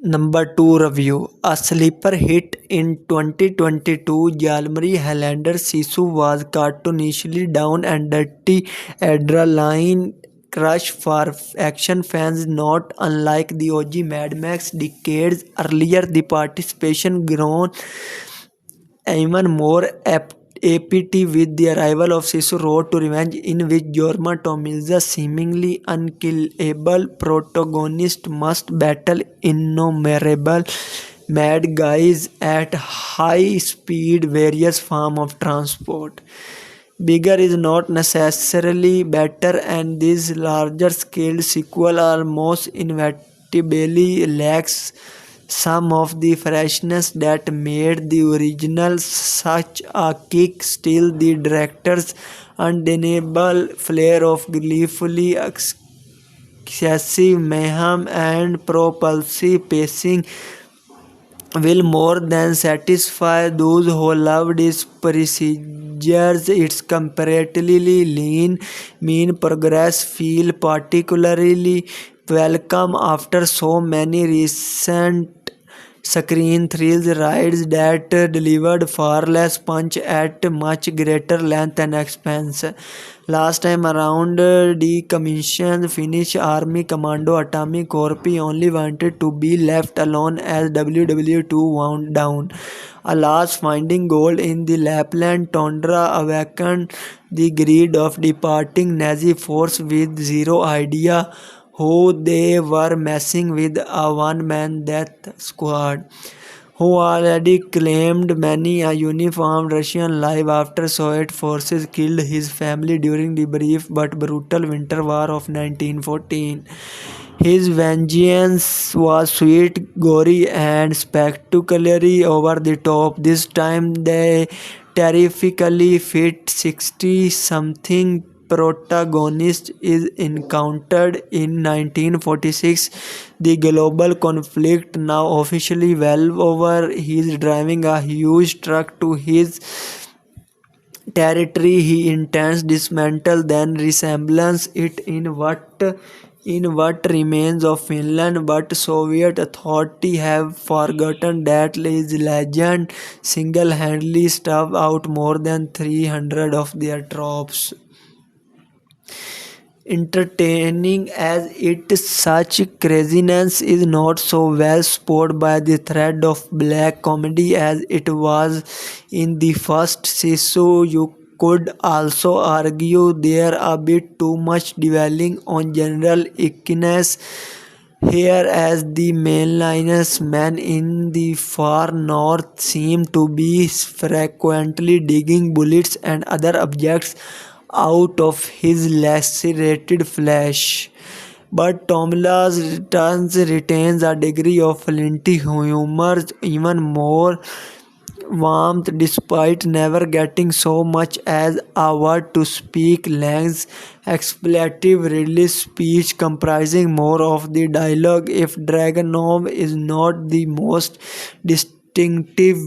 Number 2 review. A sleeper hit in 2022, Jalmari Highlander Sisu was cartoonishly down and dirty adrenaline crush for action fans, not unlike the OG Mad Max decades earlier. The participation grown even more APT with the arrival of Sisu Road to Revenge, in which Jorma Tomilza, seemingly unkillable protagonist, must battle innumerable mad guys at high speed, various form of transport. Bigger is not necessarily better, and this larger scale sequel almost inevitably lacks some of the freshness that made the original such a kick. Still, the director's undeniable flair of gleefully excessive mayhem and propulsive pacing will more than satisfy those who loved its procedures. Its comparatively lean, mean progress feel particularly welcome after so many recent screen thrills rides that delivered far less punch at much greater length and expense. Last time around, decommissioned Finnish Army Commando Atomic Korpi only wanted to be left alone as WW2 wound down. Alas, finding gold in the Lapland tundra awakened the greed of departing Nazi force with zero idea who they were messing with, a one-man death squad who already claimed many a uniformed Russian life after Soviet forces killed his family during the brief but brutal Winter War of 1914. His vengeance was sweet, gory, and spectacularly over the top. This time, the terrifically fit 60 something protagonist is encountered in 1946. The global conflict now officially well over. He is driving a huge truck to his territory. He intends dismantle then resemblance it in what remains of Finland, but Soviet authorities have forgotten that his legend single-handedly starved out more than 300 of their troops. Entertaining as it, such craziness is not so well supported by the thread of black comedy as it was in the first season. You could also argue there a bit too much dwelling on general ickiness here, as the mainliners men in the far north seem to be frequently digging bullets and other objects out of his lacerated flesh. But Tomila's returns retains a degree of flinty humor, even more warmth, despite never getting so much as a word to speak. Lang's expletive release speech comprising more of the dialogue. If Dragunov is not the most distinctive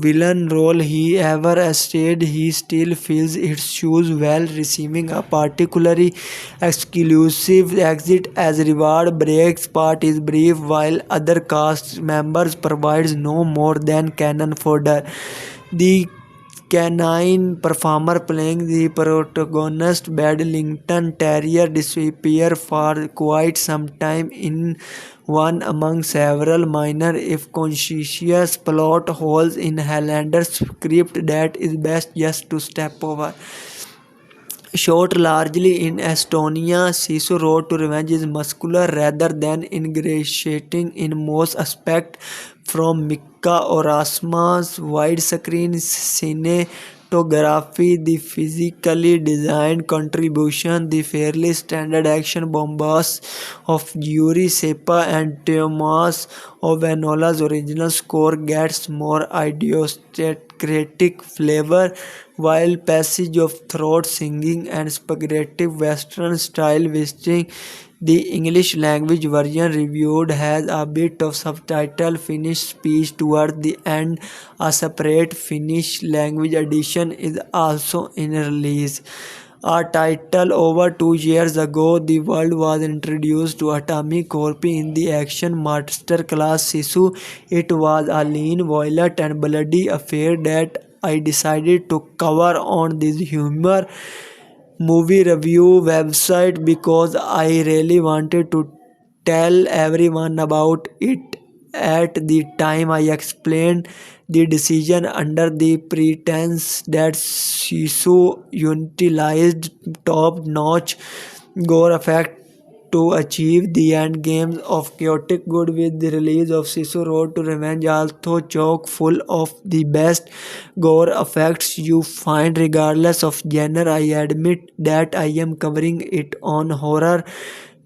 villain role he ever stayed, he still fills its shoes well, receiving a particularly exclusive exit as reward. Break's part is brief, while other cast members provides no more than cannon fodder. The canine performer playing the protagonist, Bedlington Terrier, disappears for quite some time in one among several minor, if conscientious, plot holes in Highlander's script that is best just to step over. Shot largely in Estonia, Sisu Road to Revenge is muscular rather than ingratiating in most aspects. From Mika Orasma's widescreen cinematography, the physically designed contribution, the fairly standard action bombast of Yuri Sepa and Tomas Ovenola's original score gets more idiosyncratic flavor, while passage of throat singing and spaghetti western style visiting the English language version reviewed has a bit of subtitle Finnish speech toward the end. A separate Finnish language edition is also in release. A title over 2 years ago, the world was introduced to Atomic Corpi in the action masterclass Sisu. It was a lean, violent, and bloody affair that I decided to cover on this humor movie review website because I really wanted to tell everyone about it. At the time, I explained the decision under the pretense that Sisu utilized top-notch gore effect to achieve the end game of chaotic good. With the release of Sisu Road to Revenge, although chock full of the best gore effects you find regardless of genre, I admit that I am covering it on horror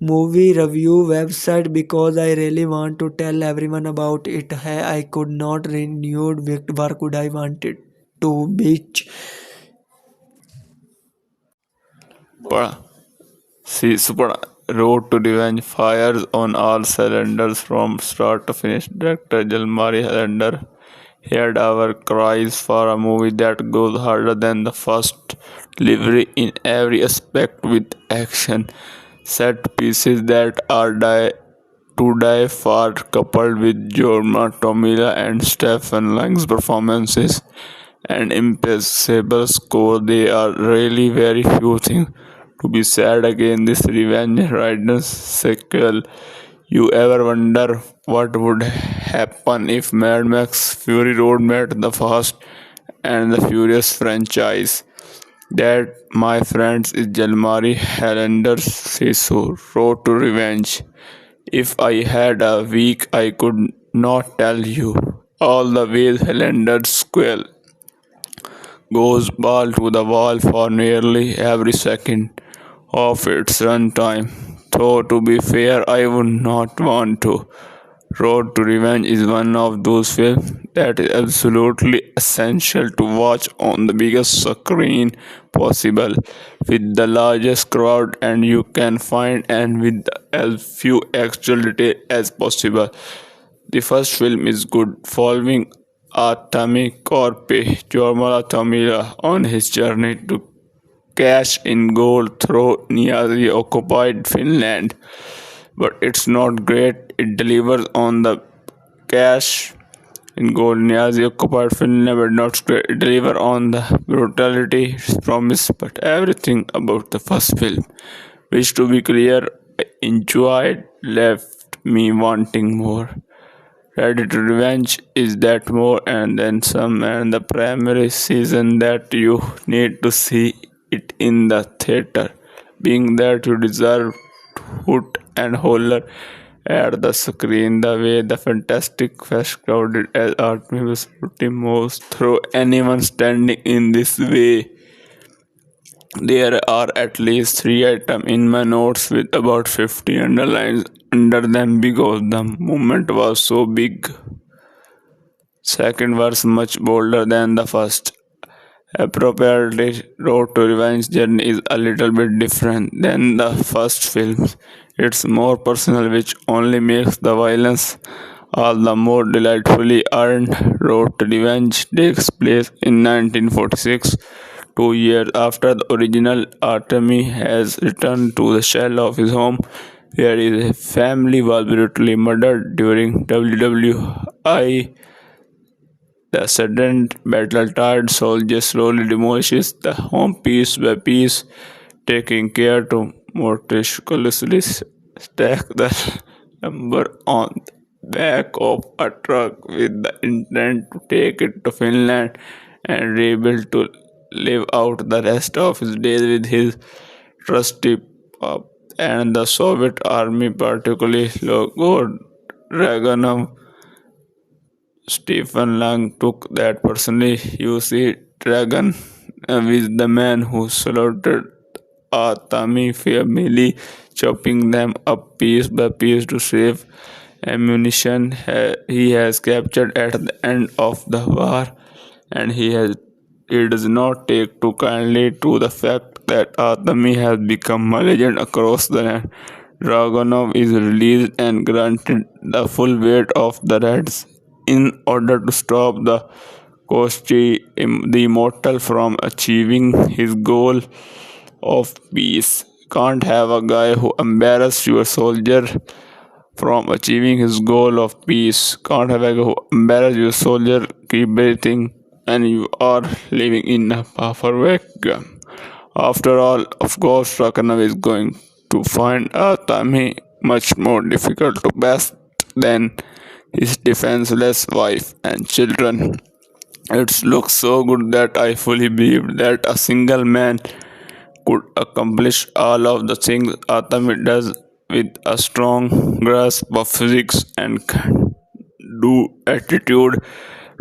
movie review website because I really want to tell everyone about it. I could not renewed where could I wanted to bitch. But see, Super Road to Revenge fires on all cylinders from start to finish. Director Jalmari Helander heard our cries for a movie that goes harder than the first, delivery in every aspect with action, set pieces that are to die for, coupled with Jorma Tomila and Stephen Lang's performances and impeccable score. There are really very few things to be said against this Revenge Riders sequel. You ever wonder what would happen if Mad Max Fury Road met the Fast and the Furious franchise. That, my friends, is Jalmari Highlander's Sisu Road to Revenge. If I had a week, I could not tell you all the ways Highlander's Square goes ball to the wall for nearly every second of its runtime. Though, to be fair, I would not want to. Road to Revenge is one of those films that is absolutely essential to watch on the biggest screen possible, with the largest crowd and you can find, and with as few actual details as possible. The first film is good, following Atami Korpe Jormala Tamila on his journey to cash in gold through Nazi occupied Finland. But it's not great, it delivers on the cash in gold. Nazi occupied Finland, but not great, it delivers on the brutality promised. But everything about the first film, which to be clear, I enjoyed, left me wanting more. Ready to Revenge is that more and then some, and the primary season that you need to see it in the theater, being that you deserve hoot and holler at the screen the way the fantastic fast crowded as Artemis was pretty most through anyone standing in this way. There are at least 3 items in my notes with about 50 underlines under them because the moment was so big. Second verse much bolder than the first. Appropriately, Road to Revenge journey is a little bit different than the first film. It's more personal, which only makes the violence all the more delightfully earned. Road to Revenge takes place in 1946, 2 years after the original. Artemi has returned to the shell of his home, where his family was brutally murdered during WWI. The sudden battle-tired soldier slowly demolishes the home piece by piece, taking care to meticulously stack the lumber on the back of a truck with the intent to take it to Finland and rebuild to live out the rest of his days with his trusty pup. And the Soviet army, particularly Logod Dragunov, Stephen Lang, took that personally. You see, Dragon is the man who slaughtered Atami family, chopping them up piece by piece to save ammunition he has captured at the end of the war, and he does not take too kindly to the fact that Atami has become a legend across the land. Dragonov is released and granted the full weight of the Reds in order to stop the Kosti, the immortal, from achieving his goal of peace. Can't have a guy who embarrasses your soldier from achieving his goal of peace. Can't have a guy who embarrasses your soldier, keep breathing, and you are living in a power vacuum. After all, of course, Rakanov is going to find Atami much more difficult to best than his defenseless wife and children. It looks so good that I fully believe that a single man could accomplish all of the things Atami does with a strong grasp of physics and can-do attitude.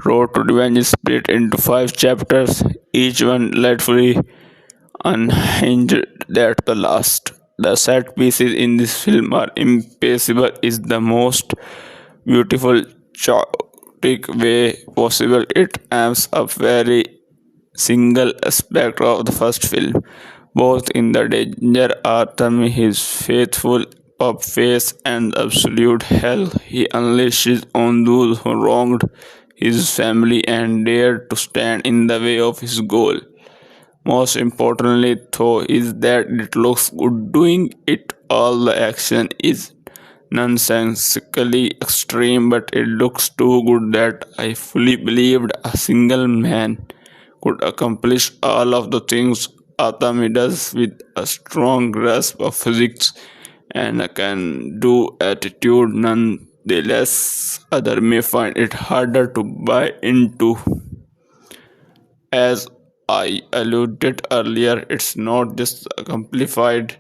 Road to Revenge is split into 5 chapters, each one delightfully unhinged at the last. The set pieces in this film are impeccable. Is the most beautiful, chaotic way possible. It amps up very single aspect of the first film, both in the danger Arthur, his faithful pup face, and the absolute hell he unleashes on those who wronged his family and dared to stand in the way of his goal. Most importantly, though, is that it looks good doing it. All the action is nonsensically extreme, but it looks too good that I fully believed a single man could accomplish all of the things Atami does with a strong grasp of physics and a can-do attitude. None the less other may find it harder to buy into. As I alluded earlier, it's not just a amplified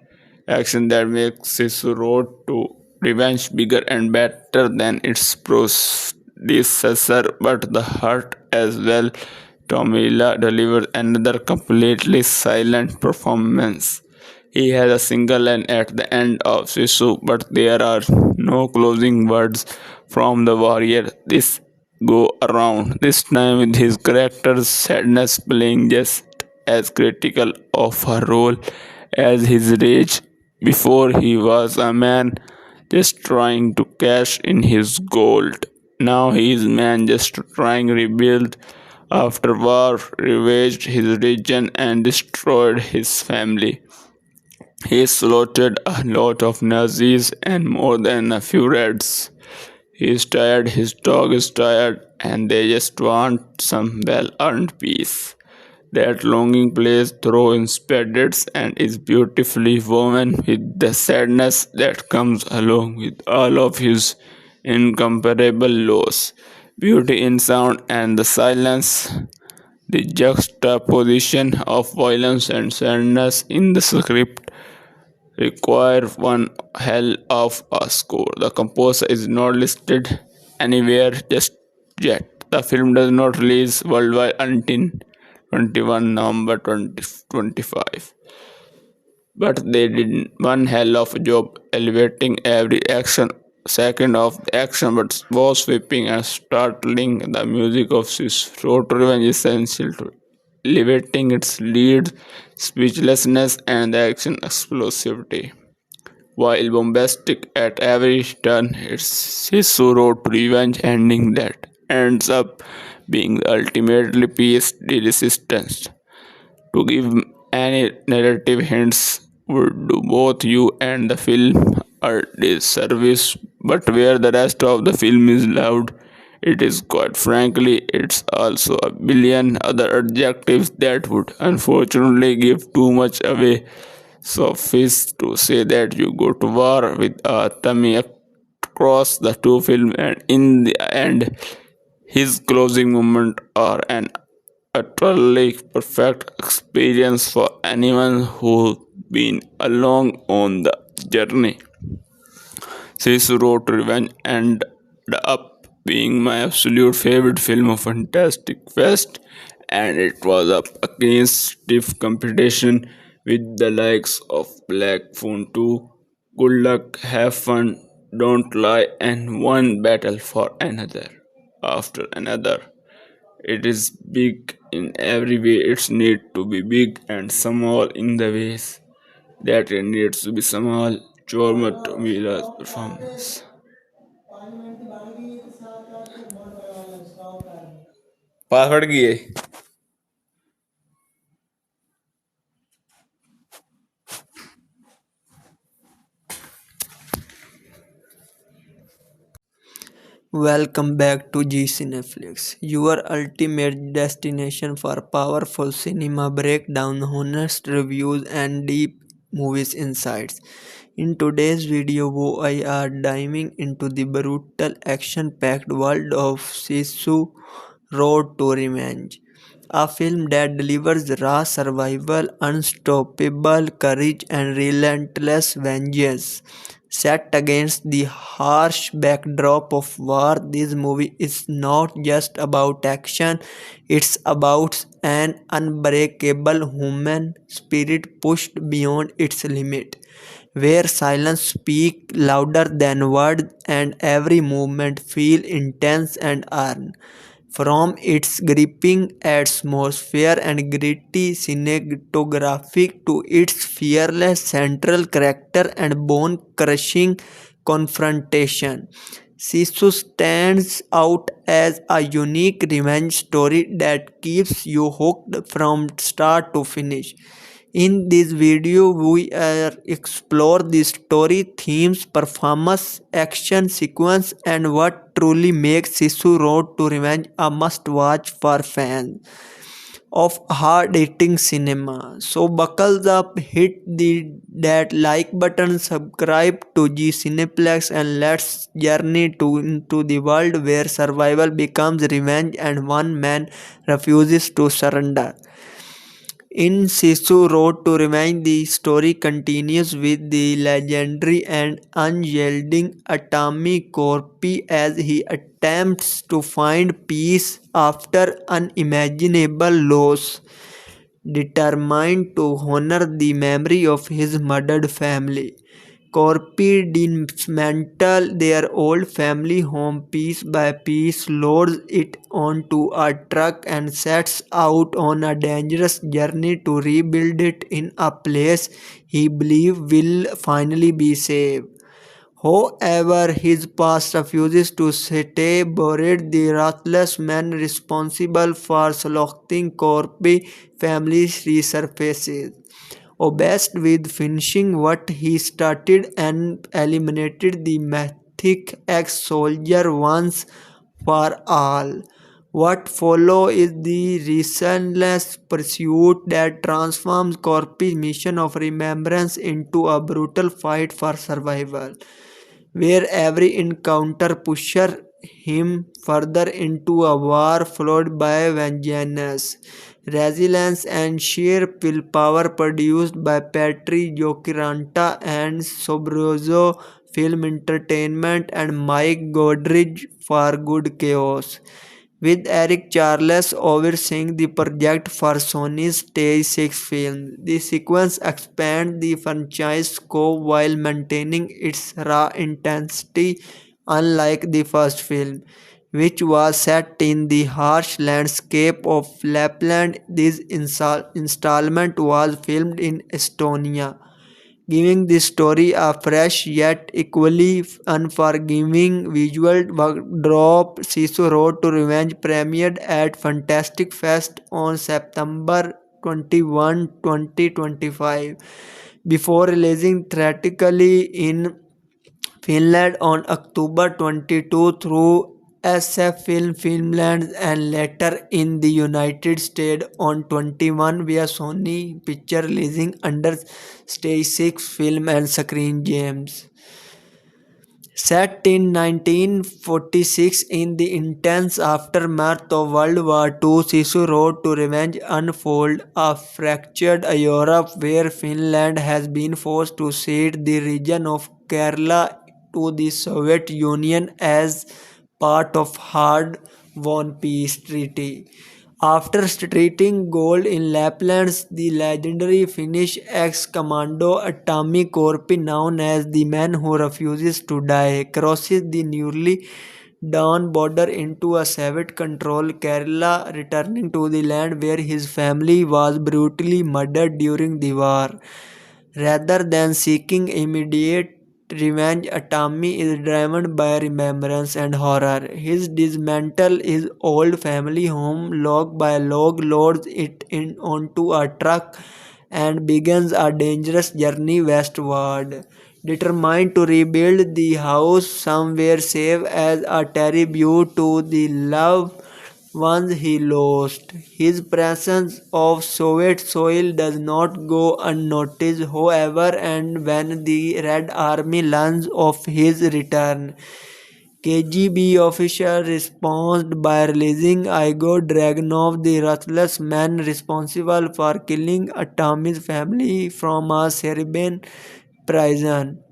action that makes his road to revenge bigger and better than its predecessor, but the heart as well. Tomila delivers another completely silent performance. He has a single line at the end of Sisu, but there are no closing words from the warrior. This go around, this time with his character's sadness playing just as critical of a role as his rage. Before he was a man just trying to cash in his gold. Now he is man just trying to rebuild after war ravaged his region and destroyed his family. He slaughtered a lot of Nazis and more than a few Reds. He is tired, his dog is tired, and they just want some well earned peace. That longing plays through in spades and is beautifully woven with the sadness that comes along with all of his incomparable loss. Beauty in sound and the silence, the juxtaposition of violence and sadness in the script require one hell of a score. The composer is not listed anywhere just yet. The film does not release worldwide until 21 November 2025. But they did one hell of a job elevating every action second of the action, but was sweeping and startling. The music of this road revenge is essential to elevating its lead, speechlessness, and the action explosivity. While bombastic at every turn, it's his road to revenge ending that ends up being the ultimately peace the resistance. To give any narrative hints would do both you and the film a disservice, but where the rest of the film is loud, it is quite frankly, it's also a billion other adjectives that would unfortunately give too much away. Suffice to say that you go to war with a tummy across the two films, and in the end, his closing moment are an utterly perfect experience for anyone who's been along on the journey. Sisu Road to Revenge ended up being my absolute favorite film of Fantastic Fest, and it was up against stiff competition with the likes of Black Phone 2, Good Luck, Have Fun, Don't Lie, and One Battle for Another after another. It is big in every way it's need to be big and small in the ways that it needs to be small. Jorma Tomila's performance. Password की है Welcome back to G Cineflix, your ultimate destination for powerful cinema breakdown, honest reviews, and deep movies insights. In today's video, we are diving into the brutal, action-packed world of Sisu Road to Revenge, a film that delivers raw survival, unstoppable courage, and relentless vengeance. Set against the harsh backdrop of war, this movie is not just about action, it's about an unbreakable human spirit pushed beyond its limit, where silence speaks louder than words and every movement feels intense and earned. From its gripping atmosphere and gritty cinematography to its fearless central character and bone-crushing confrontation, Sisu stands out as a unique revenge story that keeps you hooked from start to finish. In this video, we explore the story, themes, performance, action sequence, and what truly makes Sisu Road to Revenge a must-watch for fans. of hard-hitting cinema. So buckles up, hit that like button, subscribe to G Cineplex, and let's journey into the world where survival becomes revenge and one man refuses to surrender. In Sisu Road to Revenge, the story continues with the legendary and unyielding Atami Korpi as he attempts to find peace after unimaginable loss, determined to honor the memory of his murdered family. Corpi dismantle their old family home piece by piece, loads it onto a truck, and sets out on a dangerous journey to rebuild it in a place he believes will finally be safe. However, his past refuses to stay buried. The ruthless man responsible for selecting Corby family resurfaces, obsessed with finishing what he started and eliminated the mythic ex-soldier once for all. What follow is the relentless pursuit that transforms Corpy's mission of remembrance into a brutal fight for survival, where every encounter pushes him further into a war followed by vengeance, resilience, and sheer willpower produced by Petri Jokiranta and Sobrozo Film Entertainment and Mike Godridge for Good Chaos, with Eric Charles overseeing the project for Sony's Stage 6 film. The sequence expands the franchise scope while maintaining its raw intensity, unlike the first film, which was set in the harsh landscape of Lapland. This installment was filmed in Estonia, giving the story a fresh yet equally unforgiving visual backdrop. Sisu Road to Revenge premiered at Fantastic Fest on September 21, 2025, before releasing theatrically in Finland on October 22 through SF Film Finland, and later in the United States on 21 via Sony Picture releasing under Stage 6 Film and Screen Gems. Set in 1946 in the intense aftermath of World War II, Sisu Road to Revenge unfolds a fractured Europe where Finland has been forced to cede the region of Kerala to the Soviet Union as part of hard-won peace treaty. After stripping gold in Lapland, the legendary Finnish ex-commando Atami Korpi, known as the man who refuses to die, crosses the newly drawn border into a Soviet-controlled Kerala, returning to the land where his family was brutally murdered during the war. Rather than seeking immediate revenge, Atami is driven by remembrance and horror. He dismantles his old family home log by log, loads it onto a truck, and begins a dangerous journey westward, determined to rebuild the house somewhere safe as a tribute to the loved ones he lost. His presence of Soviet soil does not go unnoticed, however, and when the Red Army learns of his return, KGB official responded by releasing Igor Dragunov, the ruthless man responsible for killing Atami's family, from a Serbian prison.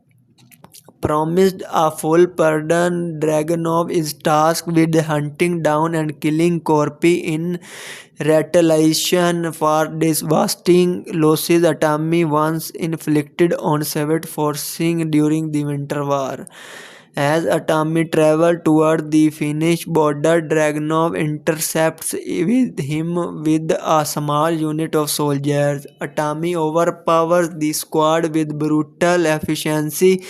Promised a full pardon, Dragunov is tasked with hunting down and killing Korpi in retaliation for devastating losses Atami once inflicted on Soviet forces during the Winter War. As Atami travels toward the Finnish border, Dragunov intercepts with him with a small unit of soldiers. Atami overpowers the squad with brutal efficiency,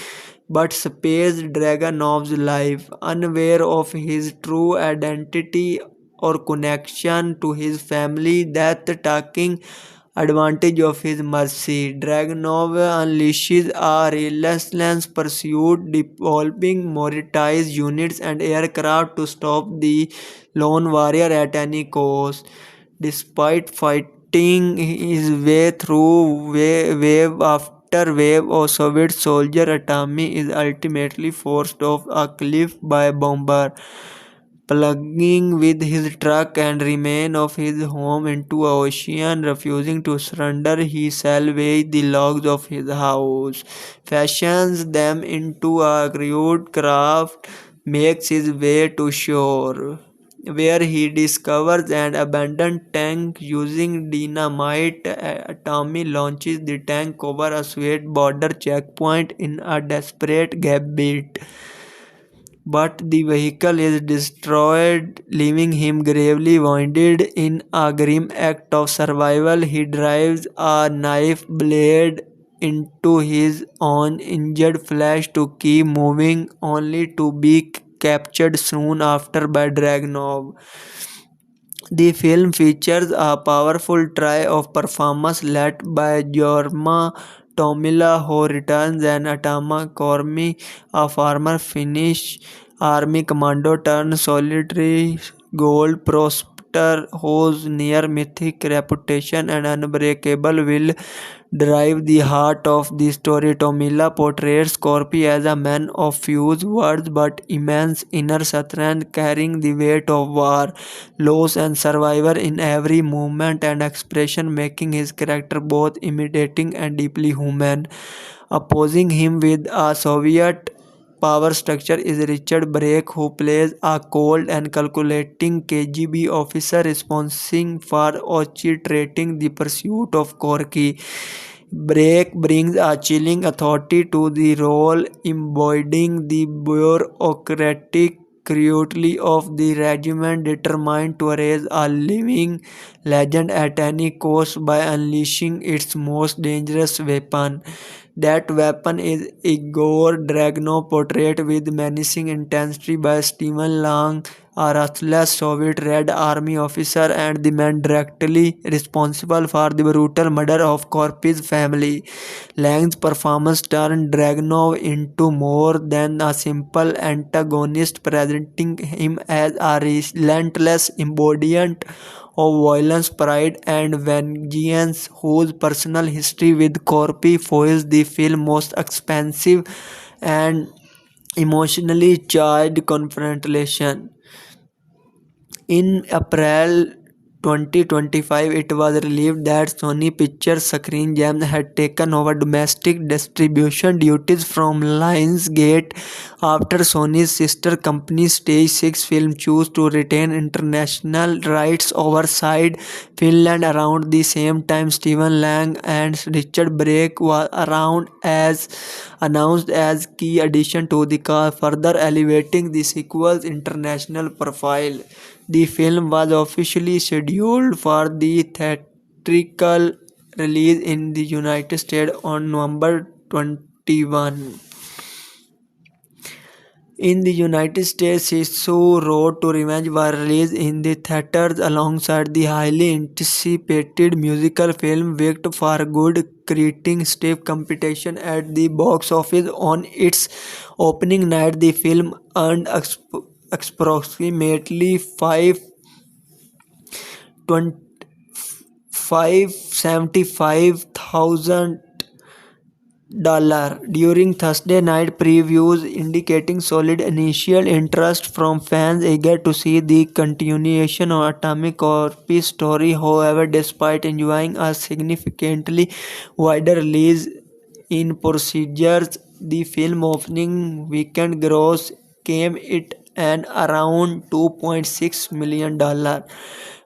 but spares Dragunov's life, unaware of his true identity or connection to his family, that taking advantage of his mercy, Dragunov unleashes a relentless pursuit, deploying motorized units and aircraft to stop the lone warrior at any cost. Despite fighting his way through wave after wave of Soviet soldier, Atami is ultimately forced off a cliff by bomber, plugging with his truck and remain of his home into a ocean. Refusing to surrender, he salvages the logs of his house, fashions them into a crude craft, makes his way to shore, where he discovers an abandoned tank. Using dynamite, Tommy launches the tank over a Soviet border checkpoint in a desperate gambit. But the vehicle is destroyed, leaving him gravely wounded. In a grim act of survival, he drives a knife blade into his own injured flesh to keep moving, only to be captured soon after by Dragunov. The film features a powerful trio of performances led by Jorma Tomila, who returns, and Atama Kormi, a former Finnish army commando turned solitary gold prospector whose near mythic reputation and unbreakable will drive the heart of the story. Tomila portrays Scorpio as a man of few words but immense inner strength, carrying the weight of war, loss, and survivor in every movement and expression, making his character both intimidating and deeply human. Opposing him with a Soviet power structure is Richard Brake, who plays a cold and calculating KGB officer responsible for orchestrating the pursuit of Corky. Brake brings a chilling authority to the role, embodying the bureaucratic cruelty of the regiment, determined to raise a living legend at any cost by unleashing its most dangerous weapon. That weapon is Igor Dragunov, portrayed with menacing intensity by Stephen Lang, a ruthless Soviet Red Army officer and the man directly responsible for the brutal murder of Korpy's family. Lang's performance turned Dragunov into more than a simple antagonist, presenting him as a relentless embodiment of violence, pride, and vengeance, whose personal history with Corpy foils the film's most expensive and emotionally charged confrontation. In April 2025, it was revealed that Sony Pictures Screen Gems had taken over domestic distribution duties from Lionsgate after Sony's sister company Stage 6 Film chose to retain international rights outside Finland. Around the same time, Stephen Lang and Richard Brake were announced as key addition to the cast, further elevating the sequel's international profile. The film was officially scheduled for the theatrical release in the United States on November 21. In the United States, Sisu Road to Revenge was released in the theaters alongside the highly anticipated musical film Wicked for Good, creating stiff competition at the box office. On its opening night, the film earned approximately $575,000 during Thursday night previews, indicating solid initial interest from fans eager to see the continuation of Atomic Corp's story. However, despite enjoying a significantly wider release in procedures, the film opening weekend gross came it an around $2.6 million,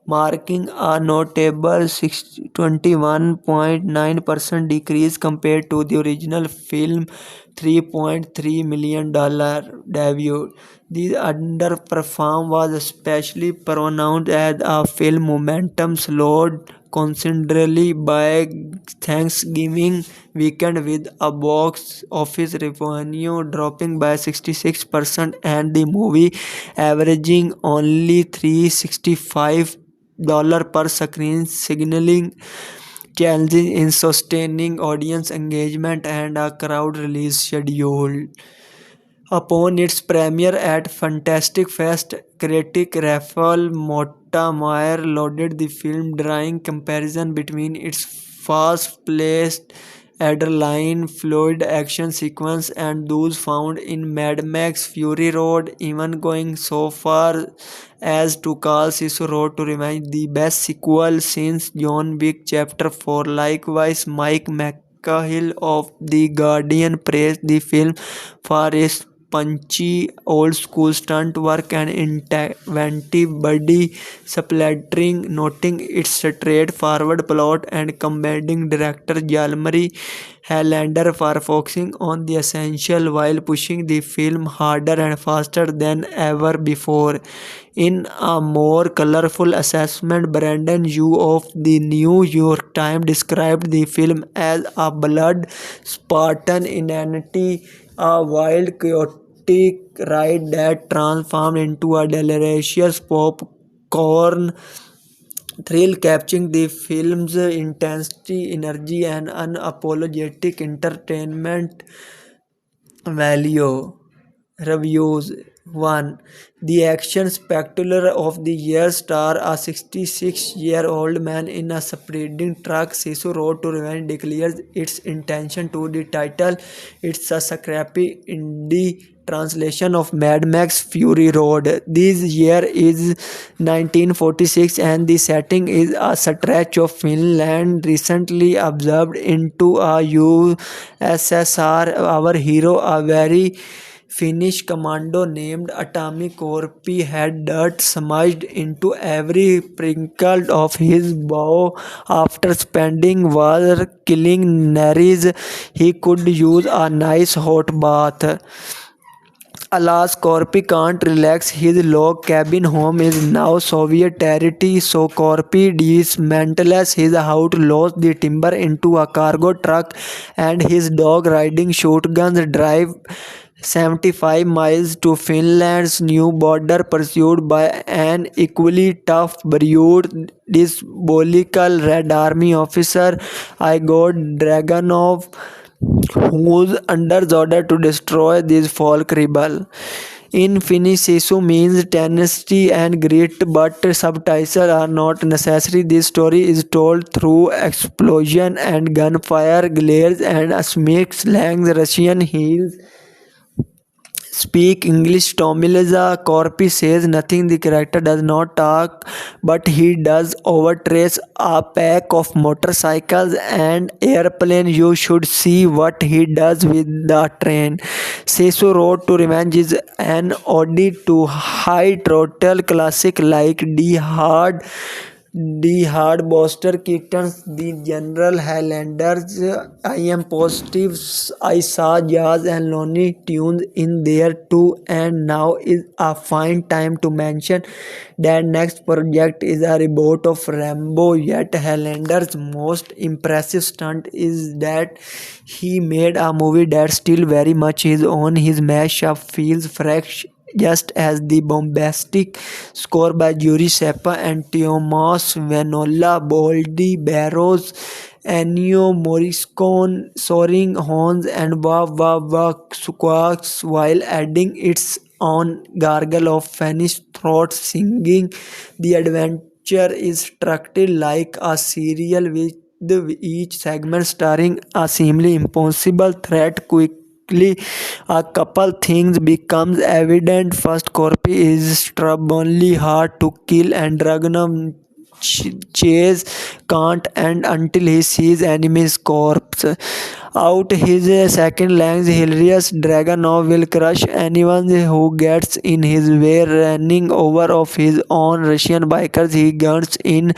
marking a notable 21.9% decrease compared to the original film $3.3 million debut. This underperformance was especially pronounced as a film momentum slowed considerably by Thanksgiving weekend, with a box office revenue dropping by 66% and the movie averaging only $365 per screen, signaling challenges in sustaining audience engagement and a crowd release schedule. Upon its premiere at Fantastic Fest, critic Raphael Motta-Mayer lauded the film, drawing comparison between its fast-paced, adrenaline-fluid action sequence and those found in Mad Max Fury Road, even going so far as to call Sisu Road to Revenge the best sequel since John Wick Chapter 4. Likewise, Mike McCahill of The Guardian praised the film for its punchy old school stunt work and inventive body splattering, noting its straightforward plot and commending director Jalmari Highlander for focusing on the essential while pushing the film harder and faster than ever before. In a more colorful assessment, Brandon Yu of the New York Times described the film as a blood Spartan inanity, a wild, chaotic ride that transformed into a delicious popcorn thrill, capturing the film's intensity, energy, and unapologetic entertainment value. Reviews 1. The action spectacular of the year star a 66-year-old man in a speeding truck. Sisu Road to Revenge declares its intention to the title. It's a scrappy indie translation of Mad Max Fury Road. This year is 1946 and the setting is a stretch of Finland recently observed into a USSR. Our hero, a very Finnish commando named Atomic Corpi, had dirt smudged into every wrinkle of his bow. After spending war killing Naris, he could use a nice hot bath. Alas, Corpi can't relax. His log cabin home is now Soviet territory, so Corpi dismantles his house, loads the timber into a cargo truck, and his dog riding shotguns drive 75 miles to Finland's new border, pursued by an equally tough, brute, diabolical Red Army officer, Igor Dragunov, who's under order to destroy this folk rebel. In Finnish, Sisu means tenacity and grit, but subtitles are not necessary. This story is told through explosion and gunfire, glares and smirk slangs. Russian heels speak English. Tomilaza Corpi says nothing. The character does not talk, but he does overtrace a pack of motorcycles and airplane. You should see what he does with the train. Sisu Road to Revenge is an ode to high throttle classic like Die Hard, Buster Keaton's The General, Highlanders. I am positive I saw Jazz and Looney Tunes in there too, and now is a fine time to mention that next project is a reboot of Rambo. Yet Highlander's most impressive stunt is that he made a movie that's still very much his own. His mashup feels fresh, just as the bombastic score by Yuri Sepa and Tomas Venola, Boldy Barrows, Ennio Morricone, soaring horns and wah wah wah squawks while adding its own gargle of Finnish throat singing. The adventure is structured like a serial with each segment starring a seemingly impossible threat. Quickly, a couple things becomes evident. First, Corpi is stubbornly hard to kill, and Dragunov chase can't end until he sees enemy's corpse. Out his second length, hilarious Dragunov will crush anyone who gets in his way, running over of his own Russian bikers. He guns in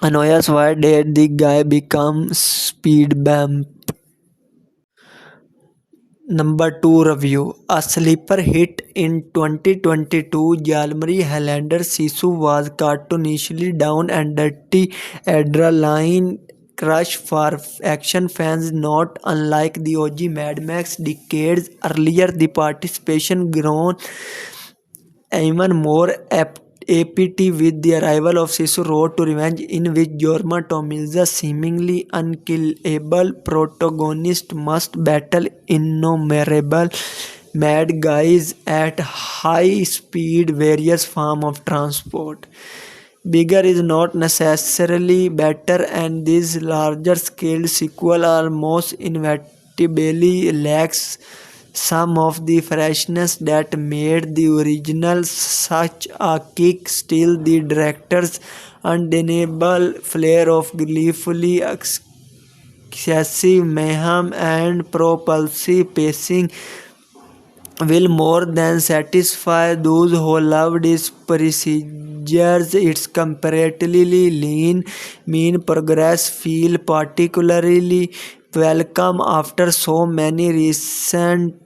annoys why did the guy become speed bump. Number 2 review. A sleeper hit in 2022, Jalmari Highlander Sisu was cartoonishly down and dirty adrenaline crush for action fans, not unlike the OG Mad Max decades earlier. The participation grown even more APT with the arrival of Sisu Road to Revenge, in which Jorma Tomiza's seemingly unkillable protagonist must battle innumerable mad guys at high speed various form of transport. Bigger is not necessarily better, and this larger scale sequel almost inevitably lacks some of the freshness that made the original such a kick. Still, the director's undeniable flair of gleefully excessive mayhem and propulsive pacing will more than satisfy those who loved its procedures. Its comparatively lean, mean progress feel particularly welcome after so many recent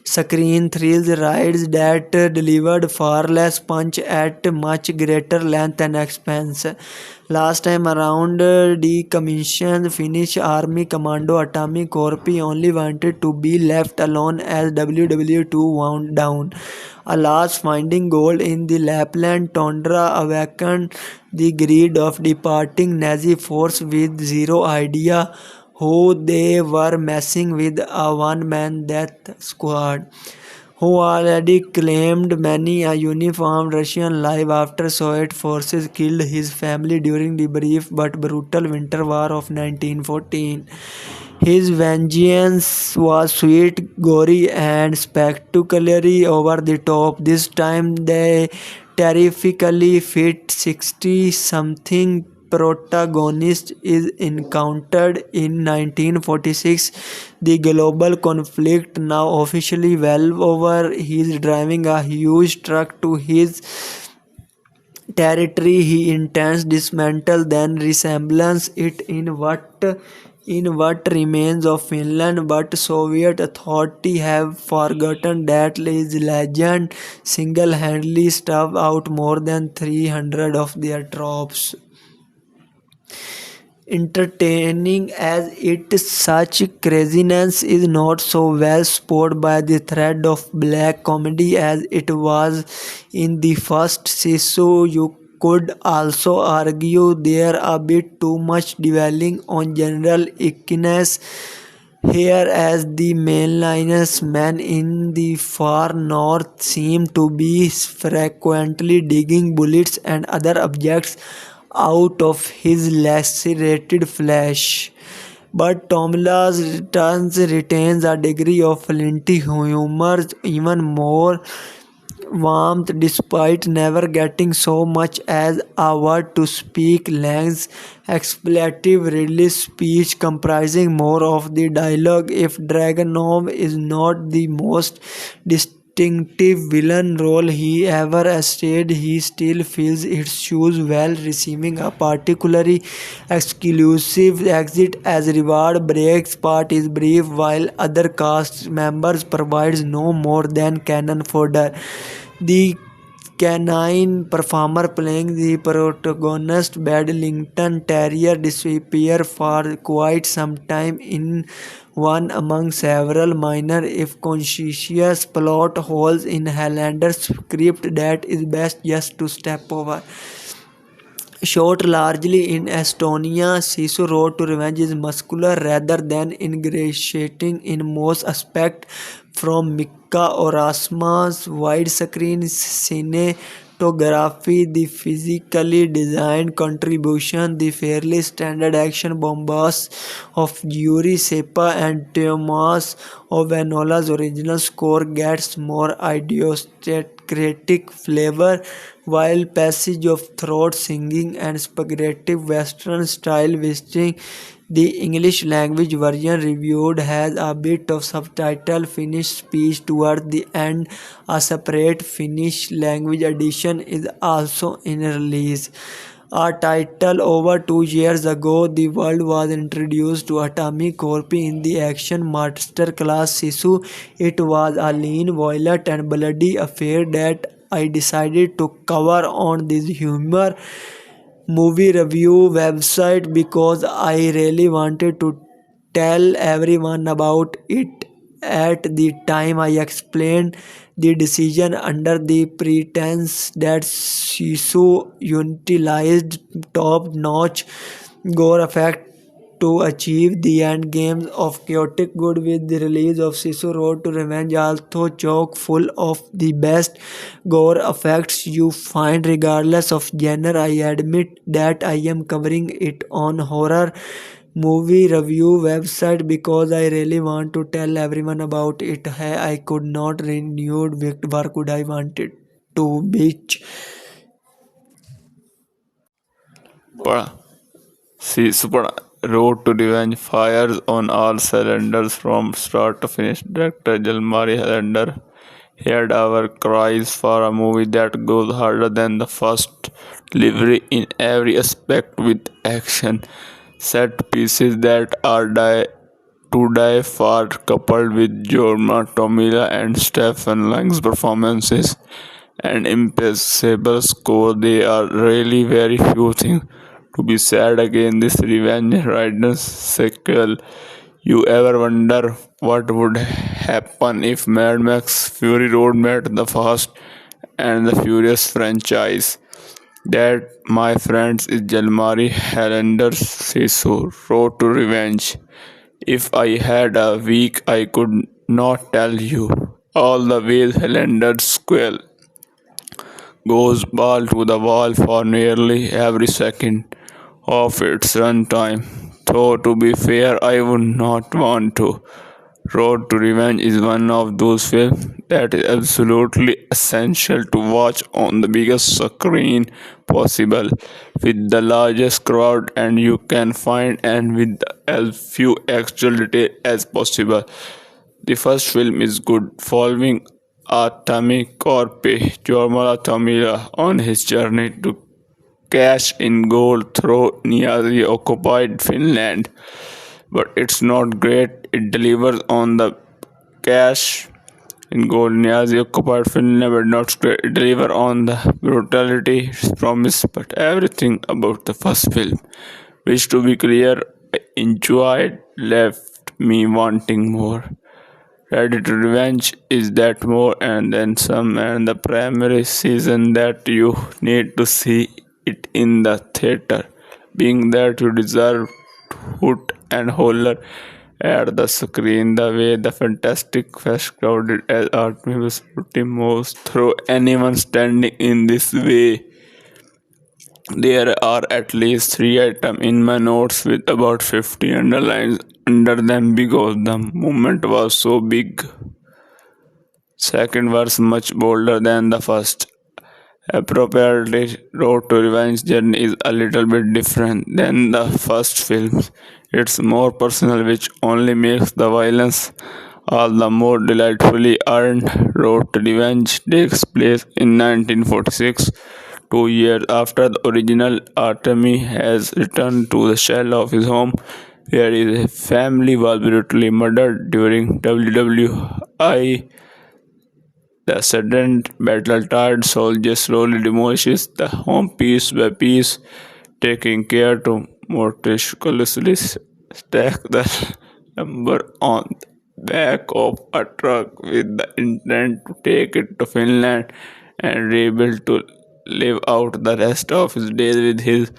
screen thrills rides that delivered far less punch at much greater length and expense. Last time around, decommissioned Finnish Army Commando Atomic Corps only wanted to be left alone as WW2 wound down. Alas, finding gold in the Lapland tundra awakened the greed of departing Nazi force with zero idea who they were messing with, a one-man death squad who already claimed many a uniformed Russian life after Soviet forces killed his family during the brief but brutal Winter War of 1914. His vengeance was sweet, gory, and spectacularly over the top. This time, the terrifically fit 60-something protagonist is encountered in 1946. The global conflict now officially well over. He is driving a huge truck to his territory. He intends dismantle then resemblance it in what remains of Finland, but Soviet authorities have forgotten that his legend single-handedly starved out more than 300 of their troops. Entertaining as it is, such craziness is not so well supported by the thread of black comedy as it was in the first Sisu. You could also argue there a bit too much dwelling on general ickiness here, as the mainliners men in the far north seem to be frequently digging bullets and other objects out of his lacerated flesh. But Tomla's returns retains a degree of flinty humor, even more warmth, despite never getting so much as a word to speak. Lang's expletive release speech comprising more of the dialogue. If Dragunov is not the most distinctive villain role he ever essayed, he still fills its shoes well, receiving a particularly exclusive exit as reward. Break's part is brief, while other cast members provides no more than cannon fodder. The canine performer playing the protagonist, Bedlington Terrier, disappears for quite some time in one among several minor, if conscientious, plot holes in Highlander's script that is best just to step over. Shot largely in Estonia, Sisu Road to Revenge is muscular rather than ingratiating in most aspects. From Mika Orasma's widescreen cinematography, the physically designed contribution, the fairly standard action bombast of Yuri Sepa and Tomas Ovenola's original score gets more idiosyncratic flavor, while passage of throat singing and spaghetti western style visiting the English language version reviewed has a bit of subtitle Finnish speech toward the end. A separate Finnish language edition is also in release. A title over 2 years ago, the world was introduced to Atomic Corps in the action master class Sisu. It was a lean, violent, and bloody affair that I decided to cover on this humor movie review website because I really wanted to tell everyone about it. At the time, I explained the decision under the pretense that Sisu utilized top-notch gore effect to achieve the end games of chaotic good with the release of Sisu Road to Revenge, although chock full of the best gore effects you find regardless of genre. I admit that I am covering it on horror movie review website because I really want to tell everyone about it. I could not renewed where could I wanted to bitch. But see, Super Road to Revenge fires on all cylinders from start to finish. Director Jalmari Helander heard our cries for a movie that goes harder than the first, delivery in every aspect with action, set pieces that are to die for, coupled with Jorma Tomila and Stephen Lang's performances and impeccable score. There are really very few things to be said against this Revenge Riders sequel. You ever wonder what would happen if Mad Max Fury Road met the Fast and the Furious franchise? That, my friends, is Jalmari Highlander's Sisu Road to Revenge. If I had a week, I could not tell you all the ways Highlander's squall goes ball to the wall for nearly every second of its runtime. Though to be fair, I would not want to. Road to Revenge is one of those films that is absolutely essential to watch on the biggest screen possible, with the largest crowd and you can find, and with as few actual details as possible. The first film is good, following Atami Korpe Jormala Tamila on his journey to cash in gold through Nazi occupied Finland. But it's not great. It delivers on the cash in gold Nazi occupied Finland, but not great. It delivers on the brutality it's promised, but everything about the first film, which to be clear, I enjoyed, left me wanting more. Ready to Revenge is that more and then some, and the primary season that you need to see it in the theater, being that you deserve hoot and holler at the screen the way the fantastic fest crowded as Artemis was pretty moves through anyone standing in this way. There are at least 3 items in my notes with about 50 underlines under them because the moment was so big. Second verse much bolder than the first. Appropriately, Road to Revenge journey is a little bit different than the first film. It's more personal, which only makes the violence all the more delightfully earned. Road to Revenge takes place in 1946, 2 years after the original. Artemi has returned to the shell of his home, where his family was brutally murdered during WWI. The sudden battle-tired soldier slowly demolishes the home piece by piece, taking care to meticulously stack the lumber on the back of a truck with the intent to take it to Finland and rebuild to live out the rest of his days with his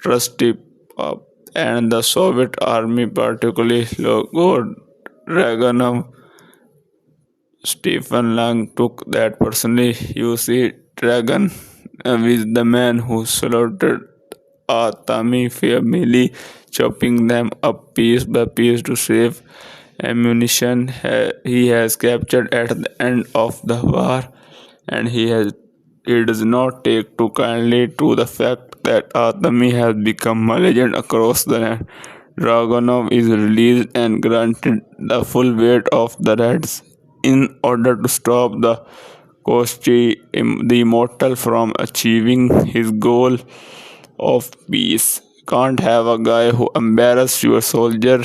trusty pup and the Soviet army, particularly Logor Dragunov. Stephen Lang took that personally. You see, Dragon is the man who slaughtered Atami family, chopping them up piece by piece to save ammunition he has captured at the end of the war, and he does not take too kindly to the fact that Atami has become a legend across the land. Dragonov is released and granted the full weight of the Reds in order to stop the Kosti, the immortal, from achieving his goal of peace. Can't have a guy who embarrasses your soldier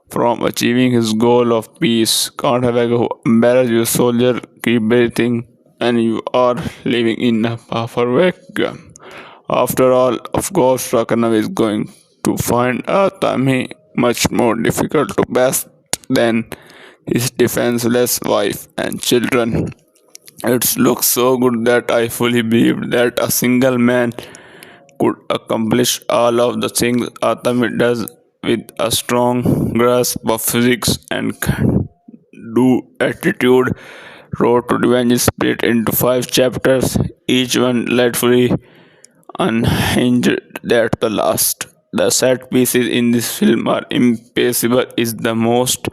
from achieving his goal of peace. Can't have a guy who embarrasses your soldier, keep breathing, and you are living in a power vacuum. After all, of course, Rakanov is going to find Atami much more difficult to best than his defenseless wife and children. It looks so good that I fully believe that a single man could accomplish all of the things Atami does with a strong grasp of physics and do attitude. Road to Revenge is split into 5 chapters, each one delightfully unhinged at the last. The set pieces in this film are impeccable is the most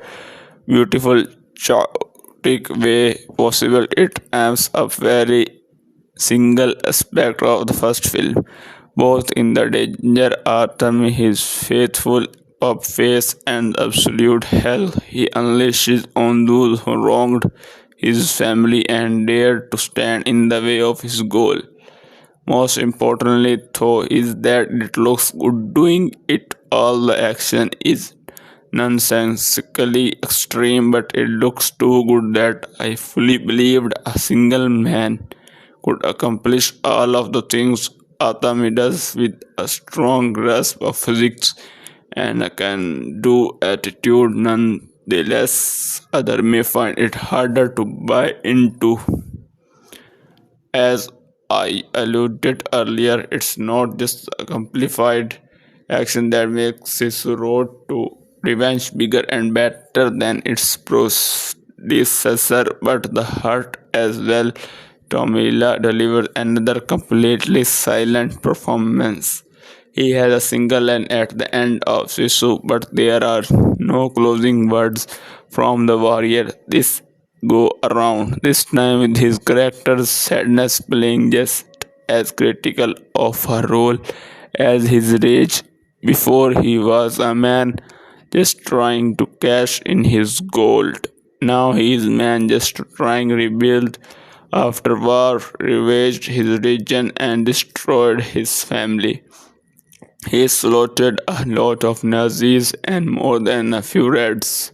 beautiful chaotic way possible. It amps up very single aspect of the first film, both in the danger Arthur, his faithful pup face, and the absolute hell he unleashes on those who wronged his family and dared to stand in the way of his goal. Most importantly, though, is that it looks good doing it. All the action is nonsensically extreme, but it looks too good that I fully believed a single man could accomplish all of the things Atami does with a strong grasp of physics and a can do attitude. Nonetheless, others may find it harder to buy into. As I alluded earlier, it's not just a amplified action that makes his road to revenge bigger and better than its predecessor, but the heart as well. Tomila delivers another completely silent performance. He has a single line at the end of Sisu, but there are no closing words from the warrior. This go around, this time with his character's sadness playing just as critical of a role as his rage. Before he was a man just trying to cash in his gold. Now he is man just trying to rebuild after war, ravaged his region and destroyed his family. He slaughtered a lot of Nazis and more than a few Reds.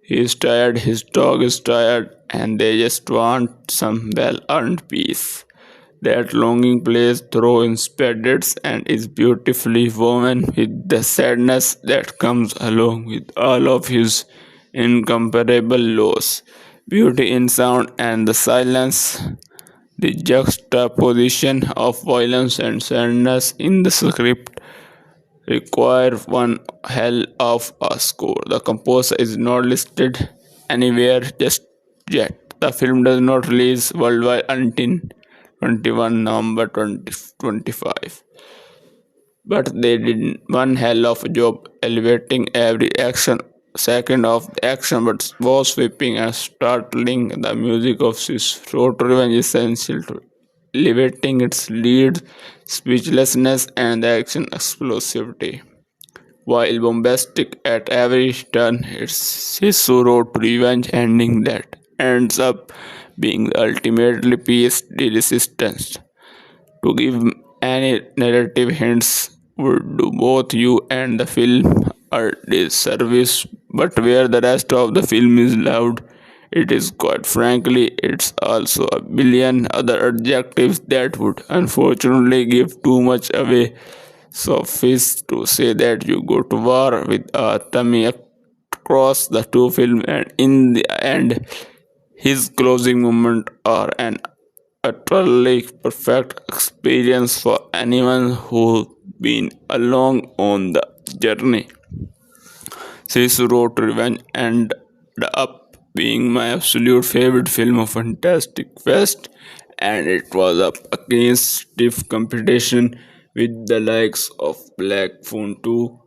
He is tired, his dog is tired, and they just want some well earned peace. That longing plays through in spades and is beautifully woven with the sadness that comes along with all of his incomparable loss. Beauty in sound and the silence, the juxtaposition of violence and sadness in the script require one hell of a score. The composer is not listed anywhere just yet. The film does not release worldwide until 21 November 2025. But they did one hell of a job elevating every action second of the action, but was sweeping and startling. The music of this Road to Revenge is essential to elevating its lead, speechlessness, and the action explosivity. While bombastic at every turn, it's his Road to Revenge ending that ends up being the ultimately piece de resistance. To give any narrative hints would do both you and the film a disservice, but where the rest of the film is loud, it is quite frankly, it's also a billion other adjectives that would unfortunately give too much away. Suffice to say that you go to war with a tummy across the two films, and in the end, his closing moment are an utterly perfect experience for anyone who's been along on the journey. Sisu Road to Revenge ended up being my absolute favorite film of Fantastic Fest, and it was up against stiff competition with the likes of Black Phone 2,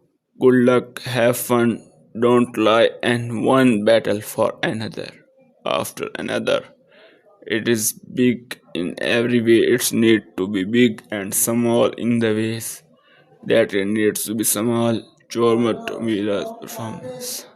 Good Luck, Have Fun, Don't Lie, and One Battle for Another after another. It is big in every way it's need to be big and small in the ways that it needs to be small. Jorma Tomila's performance.